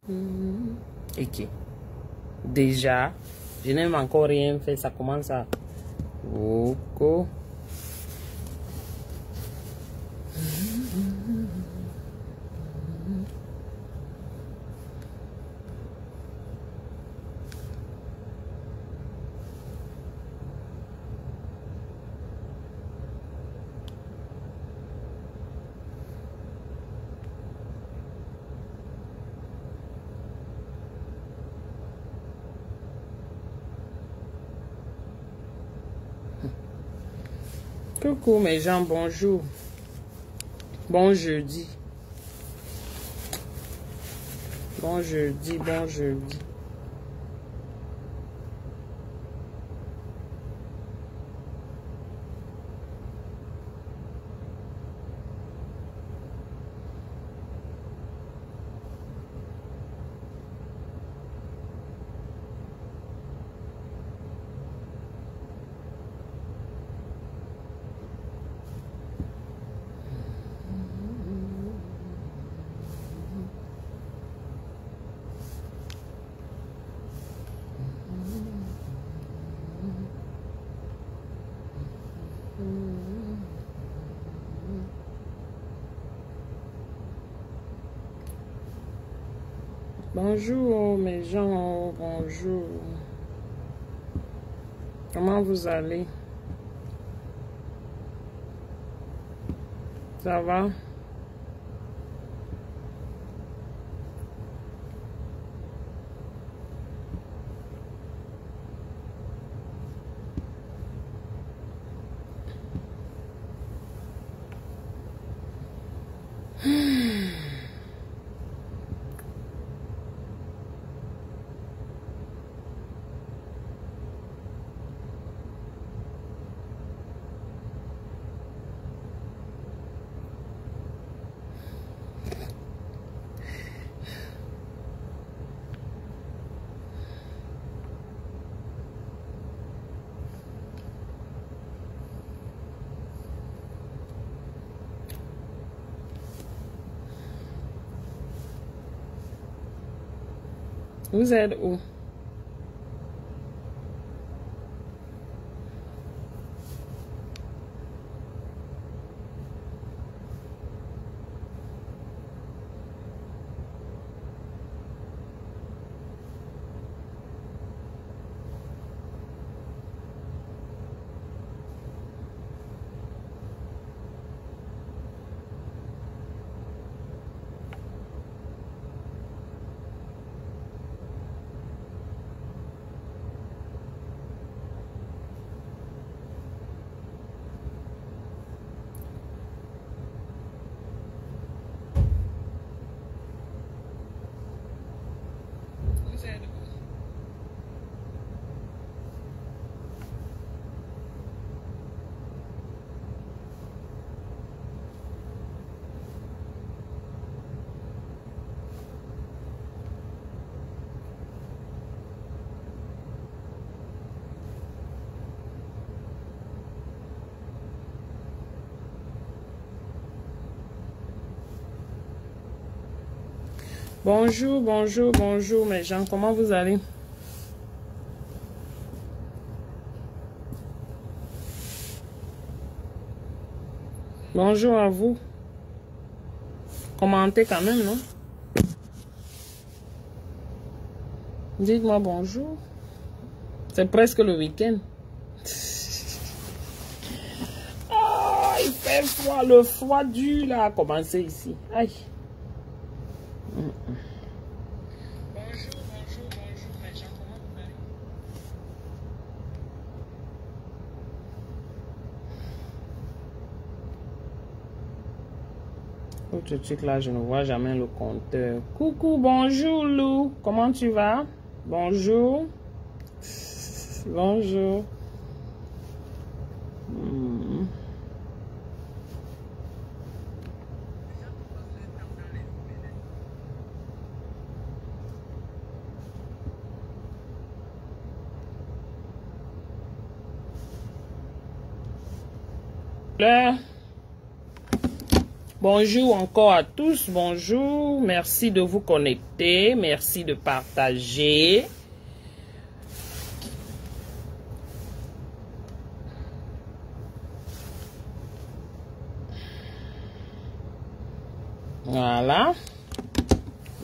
Ok. Déjà, je n'ai encore rien fait. Ça commence à... Beaucoup. Coucou mes gens, bonjour. Bon jeudi. Bon jeudi, bon jeudi. Bonjour mes gens, bonjour. Comment vous allez? Ça va? Vous êtes où? Bonjour, bonjour, bonjour mes gens, comment vous allez? Bonjour à vous. Commentez quand même, non? Dites-moi bonjour. C'est presque le week-end. Ah, il fait froid, le froid dur là a commencé ici. Aïe. Bonjour, bonjour, bonjour, mes gens, comment vous allez? Autre truc là, je ne vois jamais le compteur. Coucou, bonjour Lou, comment tu vas? Bonjour. Bonjour. Bonjour encore à tous, bonjour. Merci de vous connecter, merci de partager. Voilà.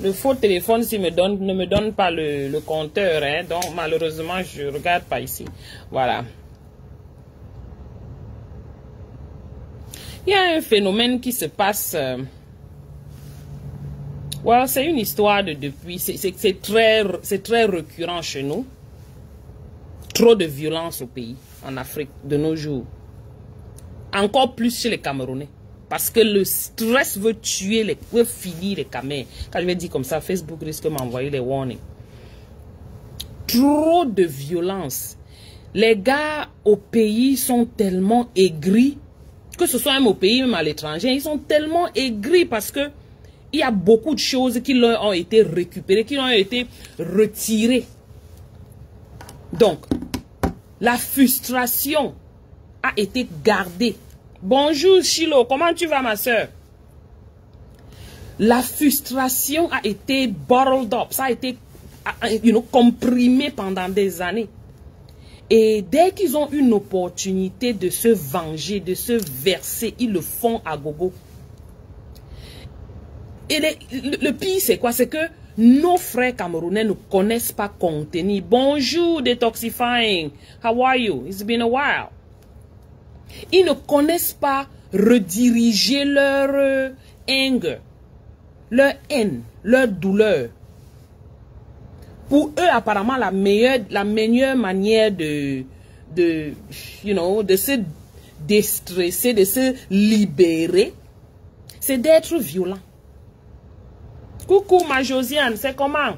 Le faux téléphone ne me donne pas le compteur, hein, donc malheureusement je ne regarde pas ici. Voilà. Il y a un phénomène qui se passe. Well, c'est une histoire de depuis. C'est très récurrent chez nous. Trop de violence au pays, en Afrique, de nos jours. Encore plus chez les Camerounais. Parce que le stress veut tuer, veut finir les Camerounais. Quand je vais dire comme ça, Facebook risque de m'envoyer les warnings. Trop de violence. Les gars au pays sont tellement aigris. Que ce soit même au pays, même à l'étranger, ils sont tellement aigris parce que il y a beaucoup de choses qui leur ont été récupérées, qui leur ont été retirées. Donc, la frustration a été gardée. Bonjour Chilo, comment tu vas ma soeur? La frustration a été bottled up, ça a été comprimé pendant des années. Et dès qu'ils ont une opportunité de se venger, de se verser, ils le font à gogo. Et le pire, c'est quoi? C'est que nos frères camerounais ne connaissent pas contenir. Bonjour, Detoxifying. How are you? It's been a while. Ils ne connaissent pas rediriger leur anger, leur haine, leur douleur. Pour eux, apparemment, la meilleure manière de se déstresser, de se libérer, c'est d'être violent. Coucou ma Josiane, c'est comment?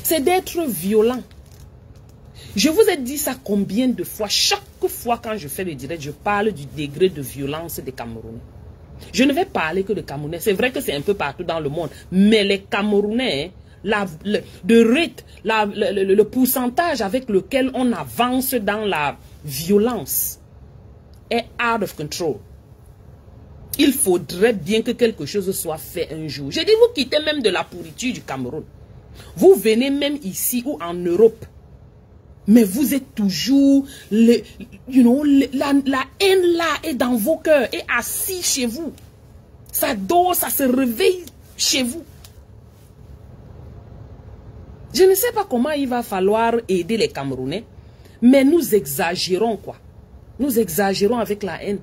C'est d'être violent. Je vous ai dit ça combien de fois? Chaque fois quand je fais le direct, je parle du degré de violence des Camerounais. Je ne vais parler que de Camerounais. C'est vrai que c'est un peu partout dans le monde. Mais les Camerounais, le pourcentage avec lequel on avance dans la violence est out of control. Il faudrait bien que quelque chose soit fait un jour. J'ai dit, vous quittez même de la pourriture du Cameroun. Vous venez même ici ou en Europe. Mais vous êtes toujours, la haine là est dans vos cœurs, est assis chez vous. Ça dort, ça se réveille chez vous. Je ne sais pas comment il va falloir aider les Camerounais, mais nous exagérons quoi. Nous exagérons avec la haine.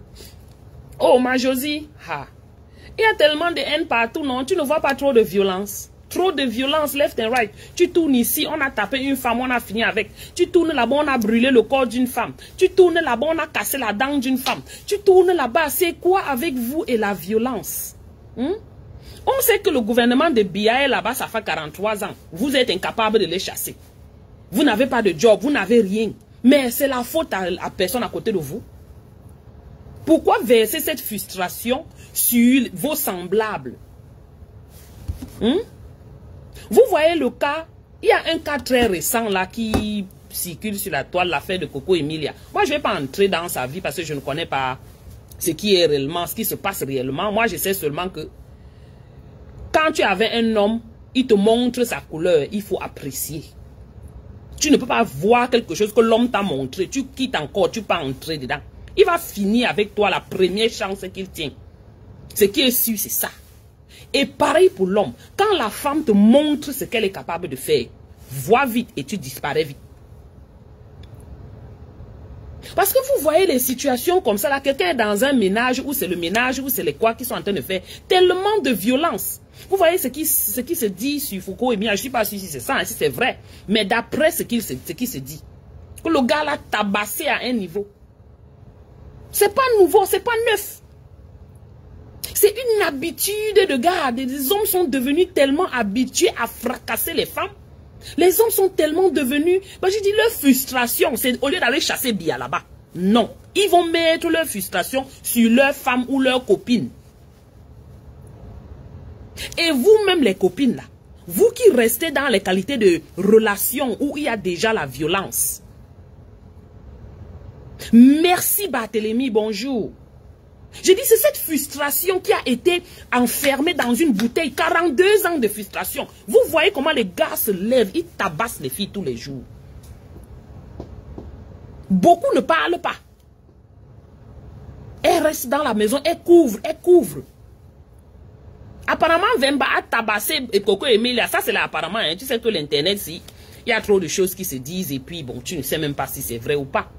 Oh ma Josie, il y a tellement de haine partout, non? Tu ne vois pas trop de violence? Trop de violence, left and right. Tu tournes ici, on a tapé une femme, on a fini avec. Tu tournes là-bas, on a brûlé le corps d'une femme. Tu tournes là-bas, on a cassé la dent d'une femme. Tu tournes là-bas, c'est quoi avec vous et la violence? On sait que le gouvernement de Biya est là-bas, ça fait 43 ans. Vous êtes incapable de les chasser. Vous n'avez pas de job, vous n'avez rien. Mais c'est la faute à la personne à côté de vous. Pourquoi verser cette frustration sur vos semblables? Vous voyez le cas, il y a un cas très récent là qui circule sur la toile, l'affaire de Coco Emilia. Moi, je ne vais pas entrer dans sa vie parce que je ne connais pas ce qui est réellement, ce qui se passe réellement. Moi, je sais seulement que quand tu avais un homme, il te montre sa couleur, il faut apprécier. Tu ne peux pas voir quelque chose que l'homme t'a montré. Tu quittes encore, tu peux entrer dedans. Il va finir avec toi la première chance qu'il tient. Ce qui est sûr, c'est ça. Et pareil pour l'homme. Quand la femme te montre ce qu'elle est capable de faire, vois vite et tu disparais vite. Parce que vous voyez les situations comme ça, là, quelqu'un est dans un ménage, où c'est le ménage, où c'est les quoi qui sont en train de faire, tellement de violence. Vous voyez ce qui se dit sur Foucault et bien, je ne suis pas sûr si c'est ça, si c'est vrai, mais d'après ce qui se dit, que le gars l'a tabassé à un niveau. C'est pas nouveau, c'est pas neuf. C'est une habitude de gars. Les hommes sont devenus tellement habitués à fracasser les femmes. Les hommes sont tellement devenus... je dis leur frustration, c'est au lieu d'aller chasser Biya là-bas. Non. Ils vont mettre leur frustration sur leur femme ou leur copine. Et vous-même les copines là, vous qui restez dans les qualités de relations où il y a déjà la violence. Merci Barthélemy, bonjour. Je dis, c'est cette frustration qui a été enfermée dans une bouteille. 42 ans de frustration. Vous voyez comment les gars se lèvent, ils tabassent les filles tous les jours. Beaucoup ne parlent pas. Elles restent dans la maison, elles couvrent. Apparemment, Vemba a tabassé Coco Emilia. Ça, c'est là, apparemment. Hein. Tu sais que l'Internet, si, il y a trop de choses qui se disent et puis, bon, tu ne sais même pas si c'est vrai ou pas.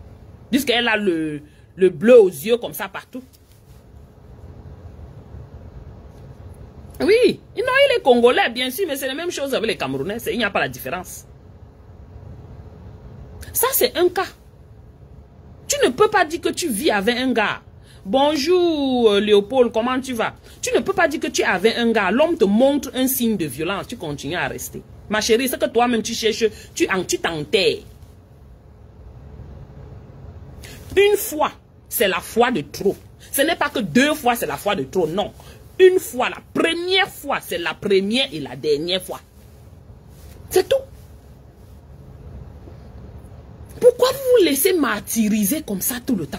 Puisqu'elle a le bleu aux yeux comme ça partout. Oui, non, il est congolais, bien sûr, mais c'est la même chose avec les Camerounais. Il n'y a pas la différence. Ça, c'est un cas. Tu ne peux pas dire que tu vis avec un gars. Bonjour, Léopold, comment tu vas? Tu ne peux pas dire que tu es avec un gars. L'homme te montre un signe de violence. Tu continues à rester. Ma chérie, c'est que toi-même, tu cherches, tu t'enterres. Une fois, c'est la fois de trop. Ce n'est pas que 2 fois, c'est la fois de trop. Non. Une fois, la première fois, c'est la première et la dernière fois. C'est tout. Pourquoi vous vous laissez martyriser comme ça tout le temps?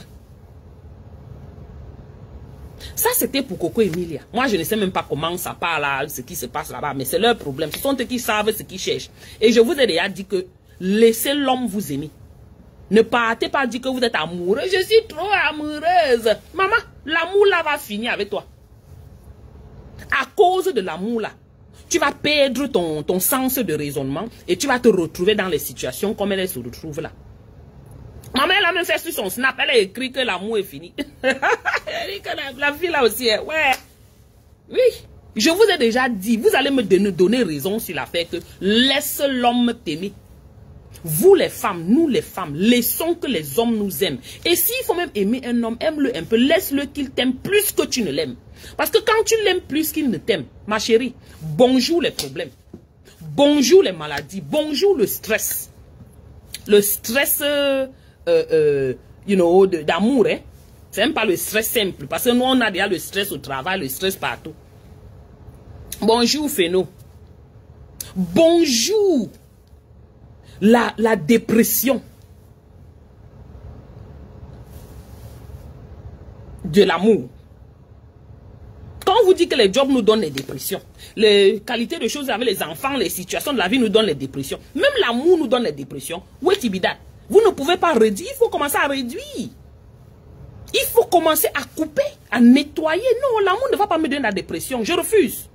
Ça, c'était pour Coco Emilia. Moi, je ne sais même pas comment ça part là, ce qui se passe là-bas, mais c'est leur problème. Ce sont eux qui savent ce qu'ils cherchent. Et je vous ai déjà dit que laissez l'homme vous aimer. Ne partez pas dire que vous êtes amoureux. Je suis trop amoureuse. Maman, l'amour là va finir avec toi. À cause de l'amour là, tu vas perdre ton sens de raisonnement et tu vas te retrouver dans les situations comme elle se retrouve là. Maman, elle a même fait sur son snap, elle a écrit que l'amour est fini. Elle dit que la fille là aussi, ouais. Oui, je vous ai déjà dit, vous allez me donner raison sur l'affaire que laisse l'homme t'aimer. Vous les femmes, nous les femmes, laissons que les hommes nous aiment. Et s'il faut même aimer un homme, aime-le un peu, laisse-le qu'il t'aime plus que tu ne l'aimes. Parce que quand tu l'aimes plus qu'il ne t'aime, ma chérie, bonjour les problèmes. Bonjour les maladies, bonjour le stress. Le stress, d'amour, hein. C'est même pas le stress simple. Parce que nous, on a déjà le stress au travail, le stress partout. Bonjour, Féno. Bonjour. La dépression. De l'amour. Quand on vous dit que les jobs nous donnent les dépressions, les qualités de choses avec les enfants, les situations de la vie nous donnent les dépressions. Même l'amour nous donne les dépressions. Où est Ibida? Vous ne pouvez pas réduire, il faut commencer à réduire. Il faut commencer à couper, à nettoyer. Non, l'amour ne va pas me donner la dépression. Je refuse.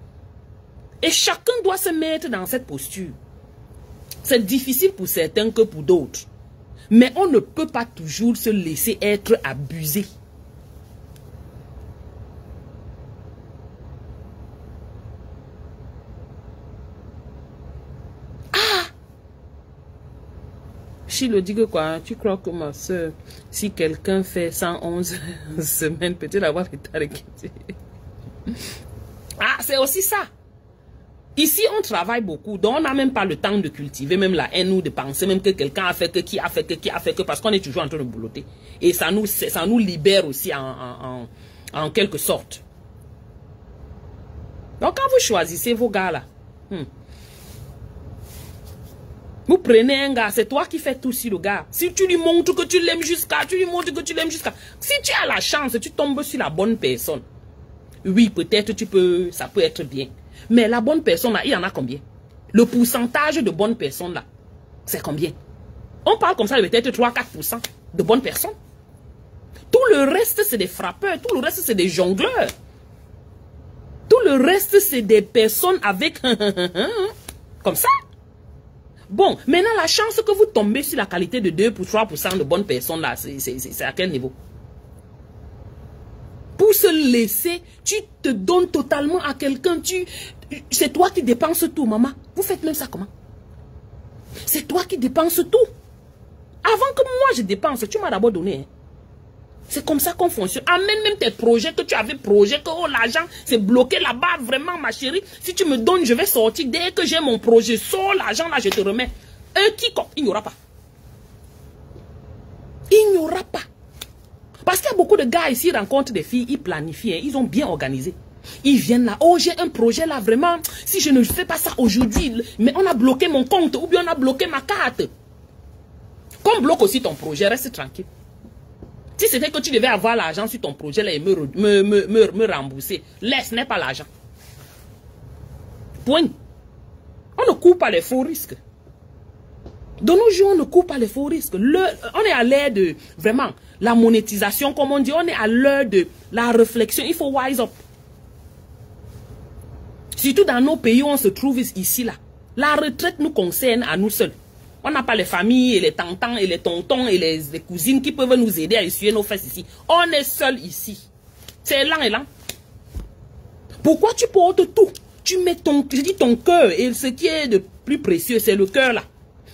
Et chacun doit se mettre dans cette posture. C'est difficile pour certains que pour d'autres. Mais on ne peut pas toujours se laisser être abusé. Chilo dit que quoi? Tu crois que ma soeur, si quelqu'un fait 111 semaines, peut-il avoir été arrêté? Ah, c'est aussi ça. Ici, on travaille beaucoup, donc on n'a même pas le temps de cultiver même la haine ou de penser même que quelqu'un a fait que, qui a fait que, parce qu'on est toujours en train de boulotter. Et ça nous libère aussi en quelque sorte. Donc quand vous choisissez vos gars là, vous prenez un gars, c'est toi qui fais tout sur le gars. Si tu lui montres que tu l'aimes jusqu'à, si tu as la chance, tu tombes sur la bonne personne. Oui, peut-être ça peut être bien. Mais la bonne personne là, il y en a combien? Le pourcentage de bonnes personnes là, c'est combien? On parle comme ça de peut-être 3-4% de bonnes personnes. Tout le reste, c'est des frappeurs. Tout le reste, c'est des jongleurs. Tout le reste, c'est des personnes avec... comme ça. Bon, maintenant, la chance que vous tombez sur la qualité de 2 ou 3% de bonnes personnes, là, c'est à quel niveau? Pour se laisser, tu te donnes totalement à quelqu'un. C'est toi qui dépenses tout, maman. Vous faites même ça comment? C'est toi qui dépenses tout. Avant que moi je dépense, tu m'as d'abord donné. Hein. C'est comme ça qu'on fonctionne. Amène même tes projets que tu avais projet, que oh, l'argent c'est bloqué là-bas, vraiment ma chérie. Si tu me donnes, je vais sortir. Dès que j'ai mon projet, sors l'argent là, je te remets. Il n'y aura pas. Il n'y aura pas. Parce qu'il y a beaucoup de gars ici, ils rencontrent des filles, ils planifient, hein, ils ont bien organisé. Ils viennent là, oh j'ai un projet là, vraiment, si je ne fais pas ça aujourd'hui, mais on a bloqué mon compte, ou bien on a bloqué ma carte. Qu'on bloque aussi ton projet, reste tranquille. Si c'était que tu devais avoir l'argent sur ton projet là et me rembourser, laisse, n'est pas l'argent. Point. On ne court pas les faux risques. De nos jours, on ne court pas les faux risques. On est à l'ère de, vraiment, la monétisation, comme on dit. On est à l'heure de la réflexion. Il faut wise up. Surtout dans nos pays où on se trouve ici, là. La retraite nous concerne à nous seuls. On n'a pas les familles et les tantans et les tontons et les cousines qui peuvent nous aider à essuyer nos fesses ici. On est seuls ici. C'est lent et lent. Pourquoi tu portes tout? Tu mets ton cœur et ce qui est de plus précieux, c'est le cœur là.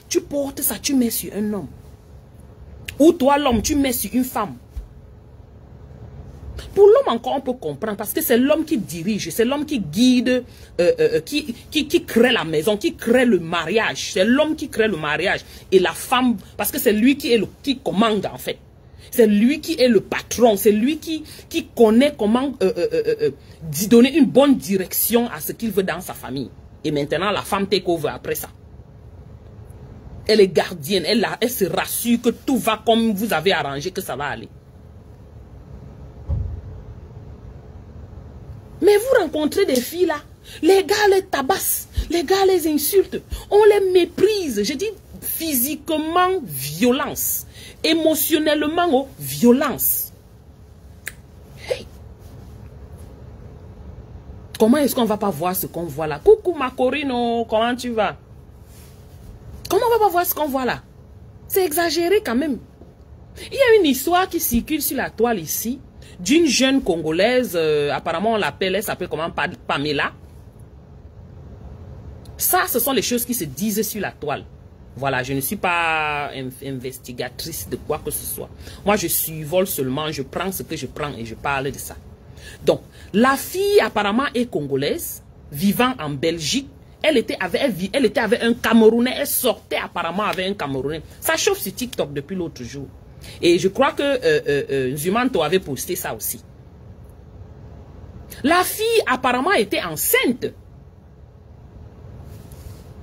Tu portes ça, tu mets sur un homme. Ou toi, l'homme, tu mets sur une femme. Pour l'homme encore, on peut comprendre parce que c'est l'homme qui dirige, c'est l'homme qui guide, qui crée la maison, qui crée le mariage. C'est l'homme qui crée le mariage. Et la femme, parce que c'est lui qui commande en fait. C'est lui qui est le patron, c'est lui qui connaît comment donner une bonne direction à ce qu'il veut dans sa famille. Et maintenant, la femme take over après ça. Elle est gardienne, elle se rassure que tout va comme vous avez arrangé, que ça va aller. Mais vous rencontrez des filles là, les gars les tabassent, les gars les insultent, on les méprise. Je dis physiquement violence, émotionnellement violence. Hey. Comment est-ce qu'on va pas voir ce qu'on voit là? Coucou ma Corino, comment tu vas? Comment on va pas voir ce qu'on voit là? C'est exagéré quand même. Il y a une histoire qui circule sur la toile ici d'une jeune Congolaise, apparemment on l'appelle, elle s'appelle comment, Pamela. Ça, ce sont les choses qui se disent sur la toile. Voilà, je ne suis pas investigatrice de quoi que ce soit. Moi, je survole seulement, je prends ce que je prends et je parle de ça. Donc, la fille apparemment est congolaise, vivant en Belgique. Elle était avec un Camerounais, elle sortait apparemment avec un Camerounais. Ça chauffe sur TikTok depuis l'autre jour. Et je crois que Zumanto avait posté ça aussi. La fille apparemment était enceinte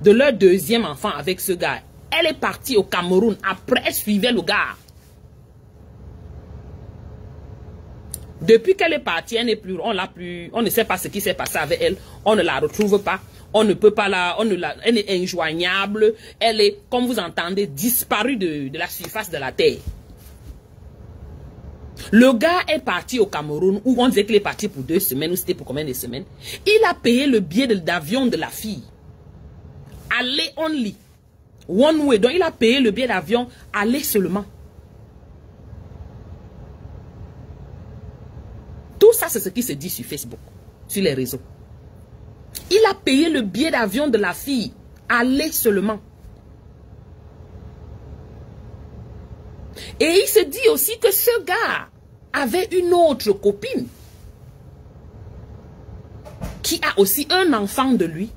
de leur deuxième enfant avec ce gars. Elle est partie au Cameroun. Après, elle suivait le gars. Depuis qu'elle est partie, elle n'est plus, on ne sait pas ce qui s'est passé avec elle. On ne la retrouve pas. On ne peut pas elle est injoignable. Elle est, comme vous entendez, disparue de la surface de la terre. Le gars est parti au Cameroun où on disait qu'il est parti pour 2 semaines ou c'était pour combien de semaines. Il a payé le billet d'avion de la fille. Aller only. One way. Donc il a payé le billet d'avion aller seulement. Tout ça, c'est ce qui se dit sur Facebook, sur les réseaux. Il a payé le billet d'avion de la fille, aller seulement. Et il se dit aussi que ce gars avait une autre copine qui a aussi un enfant de lui.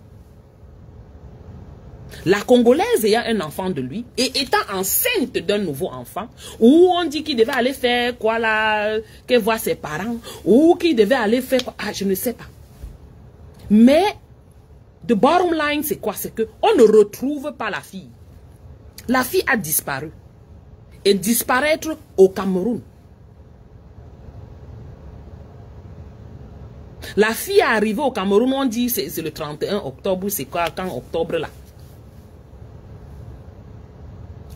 La Congolaise ayant un enfant de lui et étant enceinte d'un nouveau enfant, où on dit qu'il devait aller faire quoi là, qu'elle voit ses parents, ou qu'il devait aller faire quoi, ah, je ne sais pas. Mais, the bottom line, c'est quoi? C'est qu'on ne retrouve pas la fille. La fille a disparu. Et disparaître au Cameroun. La fille est arrivée au Cameroun, on dit c'est le 31 octobre, c'est quoi, quand octobre là?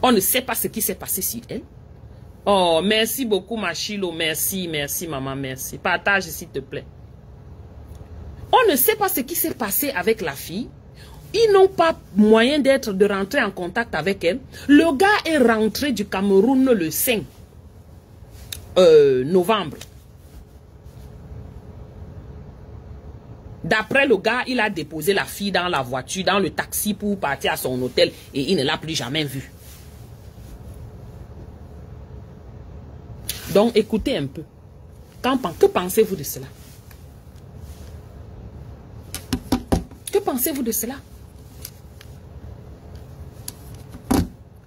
On ne sait pas ce qui s'est passé sur elle. Oh, merci beaucoup, Machilo. Merci, merci, maman, merci. Partage, s'il te plaît. On ne sait pas ce qui s'est passé avec la fille. Ils n'ont pas moyen de rentrer en contact avec elle. Le gars est rentré du Cameroun le 5 novembre. D'après le gars, il a déposé la fille dans la voiture, dans le taxi pour partir à son hôtel et il ne l'a plus jamais vue. Donc, écoutez un peu. Que pensez-vous de cela? Que pensez-vous de cela?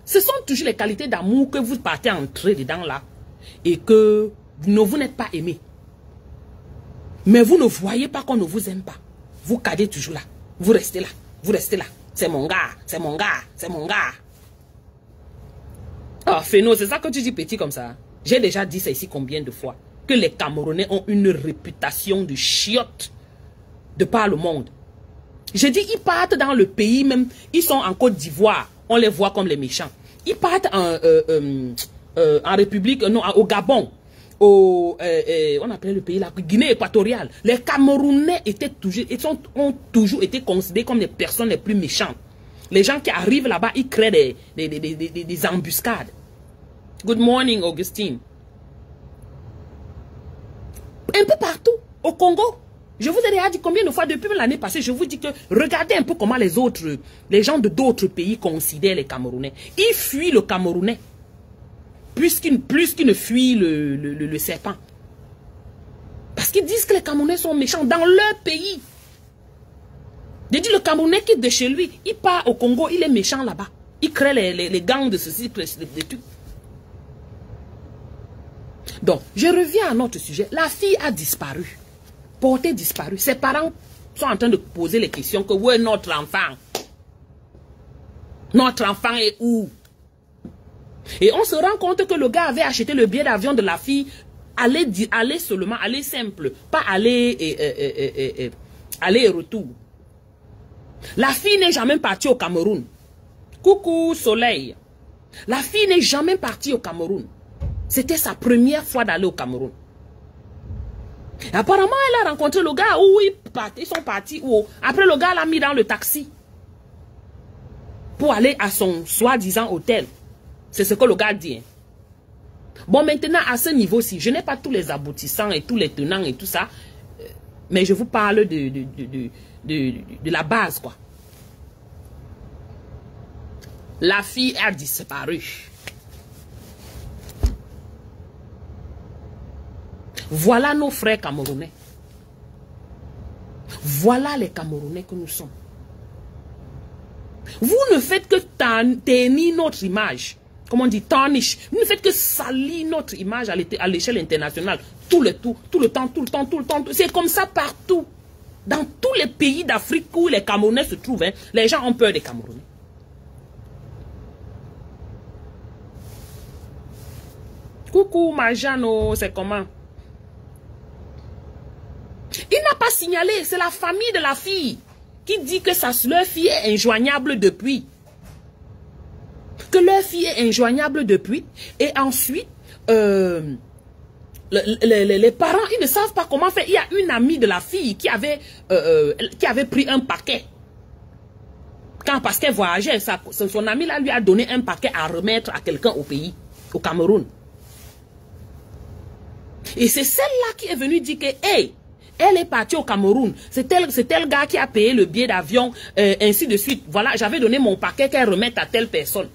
Ce sont toujours les qualités d'amour que vous partez entrer dedans là et que vous n'êtes pas aimé. Mais vous ne voyez pas qu'on ne vous aime pas. Vous cadez toujours là. Vous restez là. Vous restez là. C'est mon gars. C'est mon gars. C'est mon gars. Oh, Féno, c'est ça que tu dis petit comme ça. J'ai déjà dit ça ici combien de fois. Que les Camerounais ont une réputation de chiottes de par le monde. Je dis, ils partent dans le pays même. Ils sont en Côte d'Ivoire. On les voit comme les méchants. Ils partent en République, non, au Gabon. On appelait le pays la Guinée équatoriale. Les Camerounais ont toujours été considérés comme les personnes les plus méchantes. Les gens qui arrivent là-bas, ils créent des embuscades. Good morning, Augustine. Un peu partout, au Congo. Je vous ai déjà dit combien de fois depuis l'année passée, je vous dis que regardez un peu comment les gens de d'autres pays considèrent les Camerounais. Ils fuient le Camerounais. Plus qu'ils ne fuient le serpent. Parce qu'ils disent que les Camerounais sont méchants dans leur pays. Je dis, le Camerounais quitte de chez lui, il part au Congo, il est méchant là-bas. Il crée les gangs de ceci, de tout. Donc, je reviens à notre sujet. La fille a disparu. Portée disparue. Ses parents sont en train de poser les questions que, où est notre enfant? Notre enfant est où? Et on se rend compte que le gars avait acheté le billet d'avion de la fille, aller seulement, aller simple, pas aller et retour. La fille n'est jamais partie au Cameroun. Coucou Soleil. La fille n'est jamais partie au Cameroun. C'était sa première fois d'aller au Cameroun. Et apparemment, elle a rencontré le gars où ils sont partis. Après, le gars l'a mis dans le taxi pour aller à son soi-disant hôtel. C'est ce que le gars dit. Bon, maintenant, à ce niveau-ci, je n'ai pas tous les aboutissants et tous les tenants et tout ça. Mais je vous parle de la base, quoi. La fille a disparu. Voilà nos frères camerounais. Voilà les Camerounais que nous sommes. Vous ne faites que ternir notre image. Comment on dit, tarnish. Vous ne faites que salir notre image à l'échelle internationale. Tout le temps. C'est comme ça partout. Dans tous les pays d'Afrique où les Camerounais se trouvent, hein, les gens ont peur des Camerounais. Coucou Majano, c'est comment? Il n'a pas signalé, c'est la famille de la fille qui dit que leur fille est injoignable depuis. Que leur fille est injoignable depuis. Et ensuite, les parents, ils ne savent pas comment faire. Il y a une amie de la fille qui avait pris un paquet. Parce qu'elle voyageait, son ami là lui a donné un paquet à remettre à quelqu'un au pays, au Cameroun. Et c'est celle-là qui est venue dire que, hey, elle est partie au Cameroun. C'est tel gars qui a payé le billet d'avion, ainsi de suite. Voilà, j'avais donné mon paquet qu'elle remette à telle personne.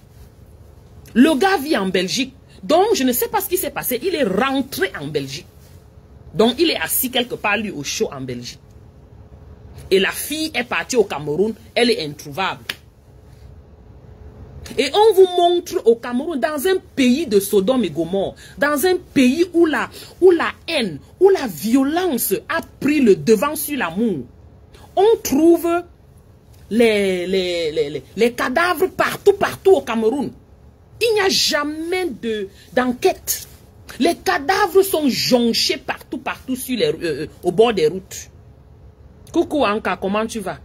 Le gars vit en Belgique. Donc, je ne sais pas ce qui s'est passé. Il est rentré en Belgique. Donc, il est assis quelque part, lui, au chaud en Belgique. Et la fille est partie au Cameroun. Elle est introuvable. Et on vous montre au Cameroun, dans un pays de Sodome et Gomorrhe, dans un pays où la haine, où la violence a pris le devant sur l'amour, on trouve les cadavres partout au Cameroun. Il n'y a jamais d'enquête. Les cadavres sont jonchés partout sur au bord des routes. Coucou Anka, comment tu vas?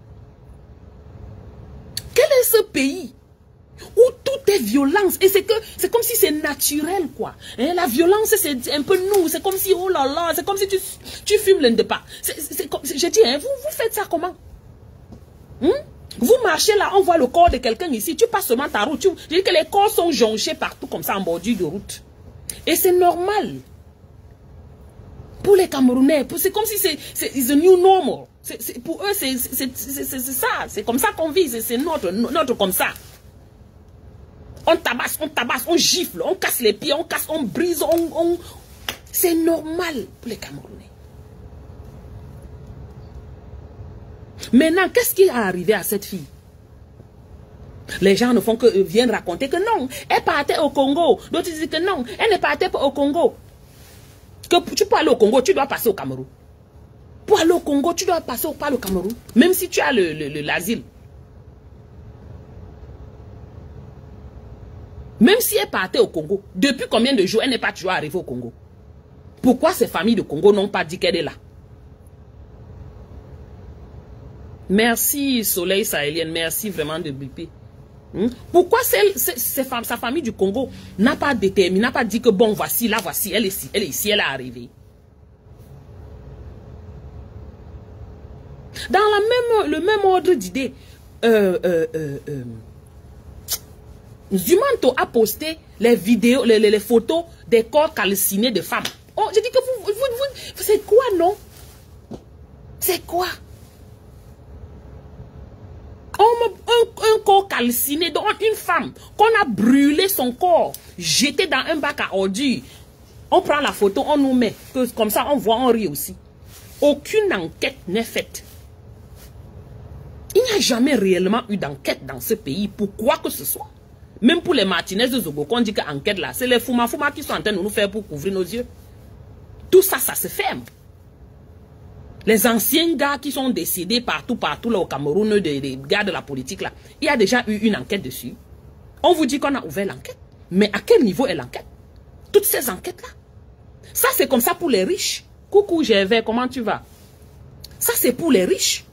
Quel est ce pays où tout est violence? Et c'est comme si c'est naturel, quoi. Hein? La violence, c'est un peu nous. C'est comme si, oh là là, c'est comme si tu fumes l'un de pas. Je dis, hein, vous faites ça comment? Vous marchez là, on voit le corps de quelqu'un ici. Tu passes seulement ta route. Je dis que les corps sont jonchés partout comme ça en bordure de route. Et c'est normal. Pour les Camerounais, c'est comme si c'est the new normal. Pour eux, c'est ça. C'est comme ça qu'on vit. C'est notre comme ça. On tabasse, on gifle, on casse les pieds, on brise, c'est normal pour les Camerounais. Maintenant, qu'est-ce qui est arrivé à cette fille? Les gens ne font que viennent raconter que non, elle partait au Congo. D'autres disent que non, elle ne partait pas au Congo. Que tu peux aller au Congo, tu dois passer au Cameroun. Pour aller au Congo, tu dois passer par le Cameroun. Même si tu as l'asile. Même si elle partait au Congo, depuis combien de jours elle n'est pas toujours arrivée au Congo? Pourquoi ces familles de Congo n'ont pas dit qu'elle est là? Merci Soleil Sahélienne, merci vraiment de biper. Pourquoi sa famille du Congo n'a pas déterminé, n'a pas dit que bon, voici, là, voici, elle est ici, elle est arrivée. Dans le même ordre d'idée, Zumanto a posté les vidéos, les photos des corps calcinés de femmes. Oh, j'ai dit que vous c'est quoi, non? C'est quoi? Un corps calciné, donc une femme, qu'on a brûlé son corps, jeté dans un bac à ordures. On prend la photo, on nous met, que comme ça on voit, on rit aussi. Aucune enquête n'est faite. Il n'y a jamais réellement eu d'enquête dans ce pays, pour quoi que ce soit. Même pour les Martinez de Zogo, qu'on dit qu'enquête là, c'est les Fouma qui sont en train de nous faire pour couvrir nos yeux. Tout ça, ça se ferme. Les anciens gars qui sont décédés partout là au Cameroun, des gars de la politique là, il y a déjà eu une enquête dessus. On vous dit qu'on a ouvert l'enquête. Mais à quel niveau est l'enquête? Toutes ces enquêtes là. Ça c'est comme ça pour les riches. Coucou Gervais, comment tu vas? Ça c'est pour les riches.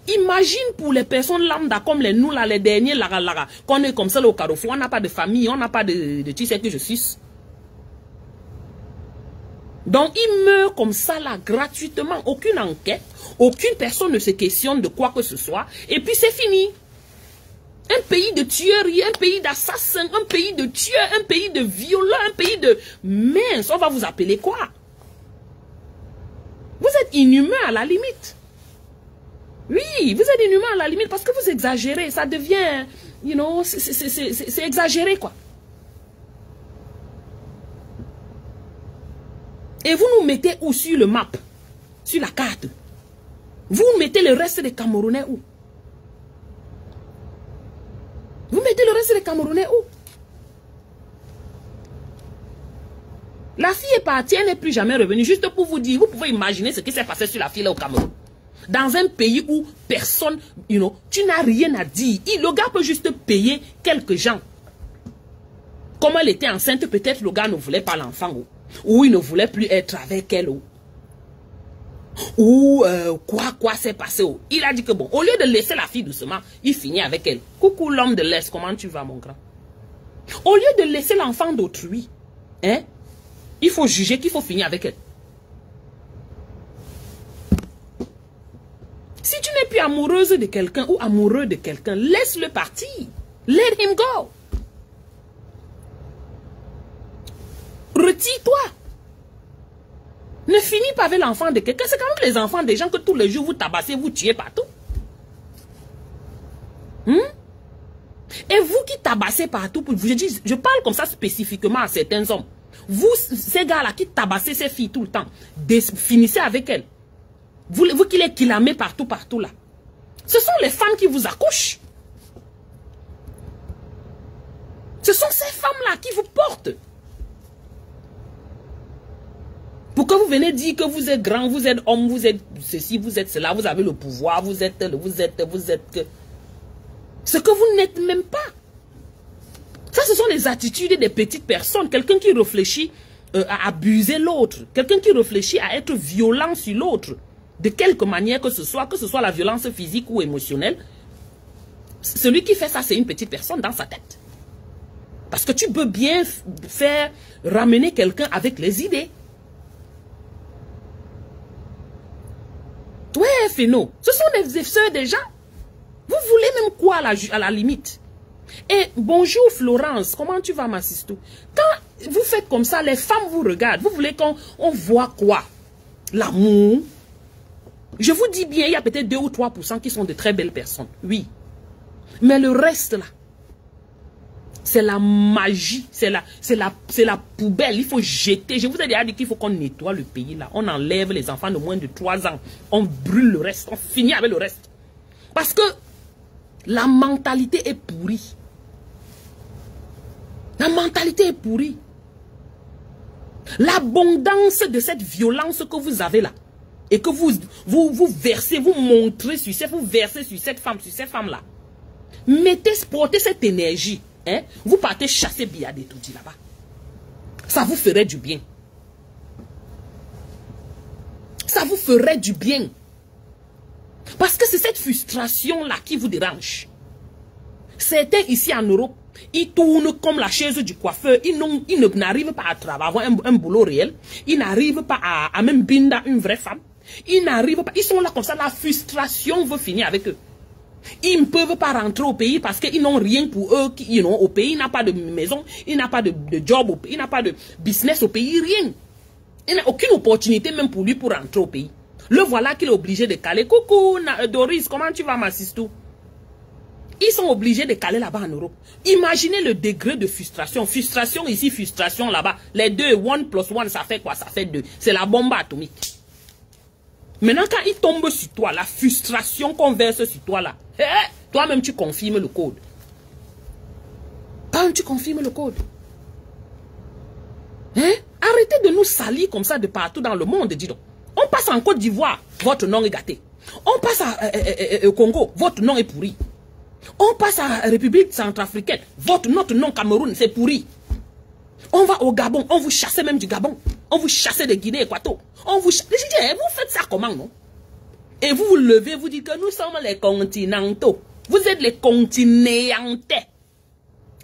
Imagine pour les personnes lambda comme nous là, les derniers lara, qu'on est comme ça là, au Carrefour, on n'a pas de famille, on n'a pas de tu sais que je suis. Donc, il meurt comme ça, là, gratuitement. Aucune enquête, aucune personne ne se questionne de quoi que ce soit. Et puis, c'est fini. Un pays de tuerie, un pays d'assassins, un pays de tueurs, un pays de violents, un pays de... Mince, on va vous appeler quoi? Vous êtes inhumain à la limite. Oui, vous êtes inhumain à la limite parce que vous exagérez. Ça devient, you know, c'est exagéré, quoi. Et vous nous mettez où sur le map? Sur la carte? Vous mettez le reste des Camerounais où? Vous mettez le reste des Camerounais où? La fille est partie, elle n'est plus jamais revenue. Juste pour vous dire, vous pouvez imaginer ce qui s'est passé sur la fille là au Cameroun. Dans un pays où personne, you know, tu n'as rien à dire. Le gars peut juste payer quelques gens. Comme elle était enceinte, peut-être le gars ne voulait pas l'enfant. Ou il ne voulait plus être avec elle. Ou quoi s'est passé. Il a dit que bon, au lieu de laisser la fille doucement, il finit avec elle. Coucou l'homme de l'Est, comment tu vas mon grand? Au lieu de laisser l'enfant d'autrui, hein, il faut juger qu'il faut finir avec elle. Si tu n'es plus amoureuse de quelqu'un ou amoureux de quelqu'un, laisse-le partir. Let him go. Retire-toi. Ne finis pas avec l'enfant de quelqu'un. C'est quand même les enfants des gens que tous les jours vous tabassez, vous tuez partout. Et vous qui tabassez partout, je parle comme ça spécifiquement à certains hommes. Vous, ces gars-là qui tabassez ces filles tout le temps, finissez avec elles. Vous qui les killamez partout là. Ce sont les femmes qui vous accouchent. Ce sont ces femmes-là qui vous portent. Pour que vous venez dire que vous êtes grand, vous êtes homme, vous êtes ceci, vous êtes cela, vous avez le pouvoir, vous êtes... Ce que vous n'êtes même pas. Ça, ce sont les attitudes des petites personnes. Quelqu'un qui réfléchit à abuser l'autre. Quelqu'un qui réfléchit à être violent sur l'autre. De quelque manière que ce soit la violence physique ou émotionnelle. Celui qui fait ça, c'est une petite personne dans sa tête. Parce que tu peux bien faire ramener quelqu'un avec les idées. Ouais, Féno, ce sont des sœurs des gens. Vous voulez même quoi à la limite? Et bonjour Florence, comment tu vas ma sister? Quand vous faites comme ça, les femmes vous regardent. Vous voulez qu'on voit quoi? L'amour. Je vous dis bien, il y a peut-être 2 ou 3% qui sont de très belles personnes. Oui. Mais le reste là, c'est la magie, c'est la poubelle, il faut jeter. Je vous ai déjà dit qu'il faut qu'on nettoie le pays là. On enlève les enfants de moins de 3 ans. On brûle le reste, on finit avec le reste. Parce que la mentalité est pourrie. La mentalité est pourrie. L'abondance de cette violence que vous avez là, et que vous versez, vous montrez sur cette, vous versez sur cette femme, sur ces femmes là. Portez cette énergie hein, vous partez chasser Biya Détoudi là-bas. Ça vous ferait du bien. Ça vous ferait du bien. Parce que c'est cette frustration-là qui vous dérange. Certains ici en Europe, ils tournent comme la chaise du coiffeur. Ils n'arrivent pas à travailler, avoir un boulot réel. Ils n'arrivent pas à même binder une vraie femme. Ils n'arrivent pas. Ils sont là comme ça. La frustration veut finir avec eux. Ils ne peuvent pas rentrer au pays parce qu'ils n'ont rien pour eux. Au pays, il n'a pas de maison, il n'a pas de job, il n'a pas de business au pays, rien. Il n'a aucune opportunité même pour lui pour rentrer au pays. Le voilà qu'il est obligé de caler. Coucou Doris, comment tu vas ma sistou? Ils sont obligés de caler là-bas en Europe. Imaginez le degré de frustration. Frustration ici, frustration là-bas. Les deux, 1 + 1, ça fait quoi? Ça fait 2. C'est la bombe atomique. Maintenant, quand ils tombent sur toi, la frustration qu'on verse sur toi là, toi-même tu confirmes le code. Toi-même tu confirmes le code. Hein? Arrêtez de nous salir comme ça de partout dans le monde, dis donc. On passe en Côte d'Ivoire, votre nom est gâté. On passe au Congo, votre nom est pourri. On passe à la République centrafricaine, notre nom Cameroun, c'est pourri. On va au Gabon, on vous chasse même du Gabon. On vous chasse de Guinée Équatoriale. On vous chasse. Vous faites ça comment, non? Et vous vous levez, vous dites que nous sommes les continentaux. Vous êtes les continentais.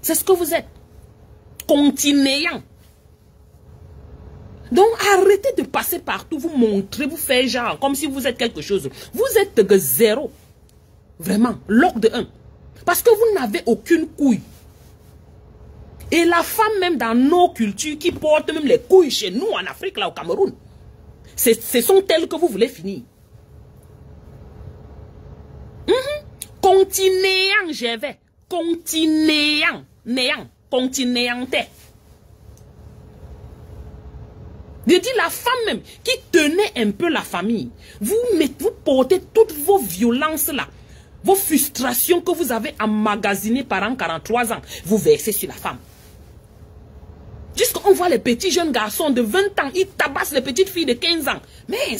C'est ce que vous êtes. Continéants. Donc arrêtez de passer partout, vous montrer, vous faire genre, comme si vous êtes quelque chose. Vous êtes de zéro. Vraiment, log de 1. Parce que vous n'avez aucune couille. Et la femme même dans nos cultures qui porte même les couilles chez nous en Afrique, là au Cameroun, ce sont elles que vous voulez finir. Continéant, je vais. Continéant. Néant. Continéantais. Je dis la femme même qui tenait un peu la famille. Vous portez toutes vos violences là. Vos frustrations que vous avez emmagasinées pendant 43 ans. Vous versez sur la femme. Jusqu'on voit les petits jeunes garçons de 20 ans, ils tabassent les petites filles de 15 ans. Mais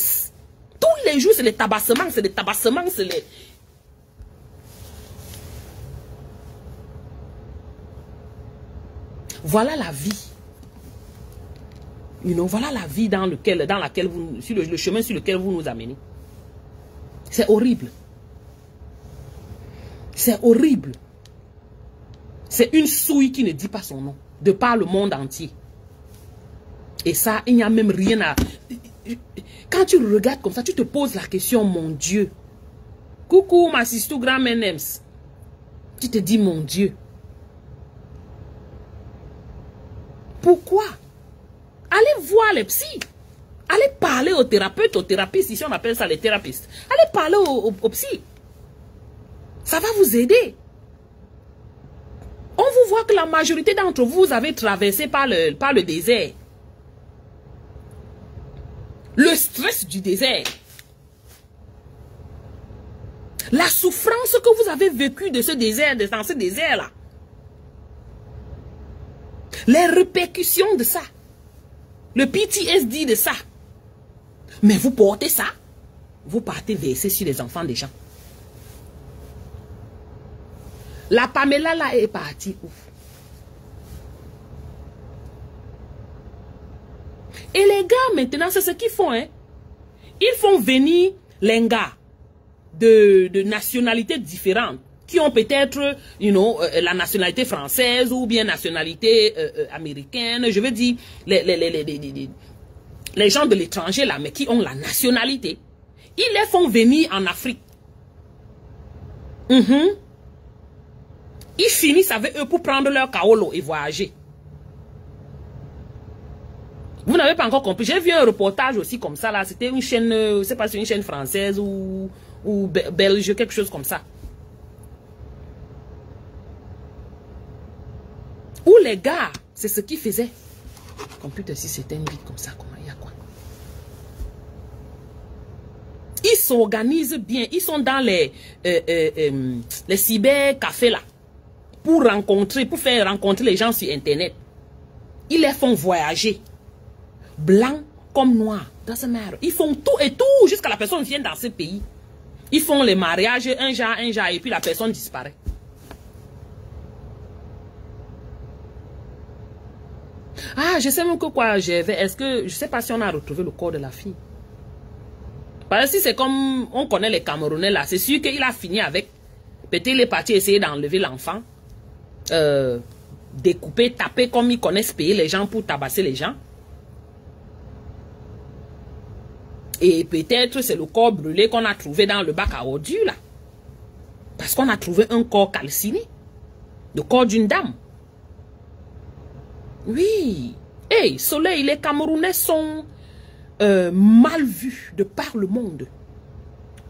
tous les jours, c'est des tabassements, c'est des tabassements, c'est les... Voilà la vie. Voilà la vie dans laquelle vous, sur le chemin sur lequel vous nous amenez. C'est horrible. C'est horrible. C'est une souille qui ne dit pas son nom. De par le monde entier. Et ça, il n'y a même rien à... Quand tu regardes comme ça, tu te poses la question, mon Dieu. Coucou, ma sister grand Menems. Tu te dis, mon Dieu. Pourquoi? Allez voir les psys. Allez parler aux thérapeutes, aux thérapistes. Ici, on appelle ça les thérapistes. Allez parler aux psys. Ça va vous aider. On vous voit que la majorité d'entre vous avez traversé par le désert. Le stress du désert. La souffrance que vous avez vécue de ce désert, dans ce désert-là. Les répercussions de ça. Le PTSD de ça. Mais vous portez ça. Vous partez verser sur les enfants des gens. La Pamela là est partie où? Et les gars maintenant, c'est ce qu'ils font. Hein? Ils font venir les gars de nationalités différentes qui ont peut-être, la nationalité française ou bien nationalité américaine. Je veux dire, les gens de l'étranger là, mais qui ont la nationalité. Ils les font venir en Afrique. Ils finissent avec eux pour prendre leur kaolo et voyager. Vous n'avez pas encore compris. J'ai vu un reportage aussi comme ça là. C'était une chaîne, je ne sais pas si c'est une chaîne française ou belge, quelque chose comme ça. Où les gars, c'est ce qu'ils faisaient. Computer, si c'était une vie comme ça, comment il y a quoi? Ils s'organisent bien. Ils sont dans les cybercafés là. Pour faire rencontrer les gens sur Internet. Ils les font voyager. Blanc comme noir. Doesn't matter. Ils font tout et tout jusqu'à la personne vienne dans ce pays. Ils font les mariages, un genre, et puis la personne disparaît. Ah, je sais même que quoi, est-ce que, je sais pas si on a retrouvé le corps de la fille. Parce que si c'est comme, on connaît les Camerounais là, c'est sûr qu'il a fini avec, peut-être il est parti essayer d'enlever l'enfant, découper, taper comme ils connaissent payer les gens pour tabasser les gens. Et peut-être c'est le corps brûlé qu'on a trouvé dans le bac à ordures là. Parce qu'on a trouvé un corps calciné. Le corps d'une dame. Oui. Hey, Soleil, les Camerounais sont mal vus de par le monde.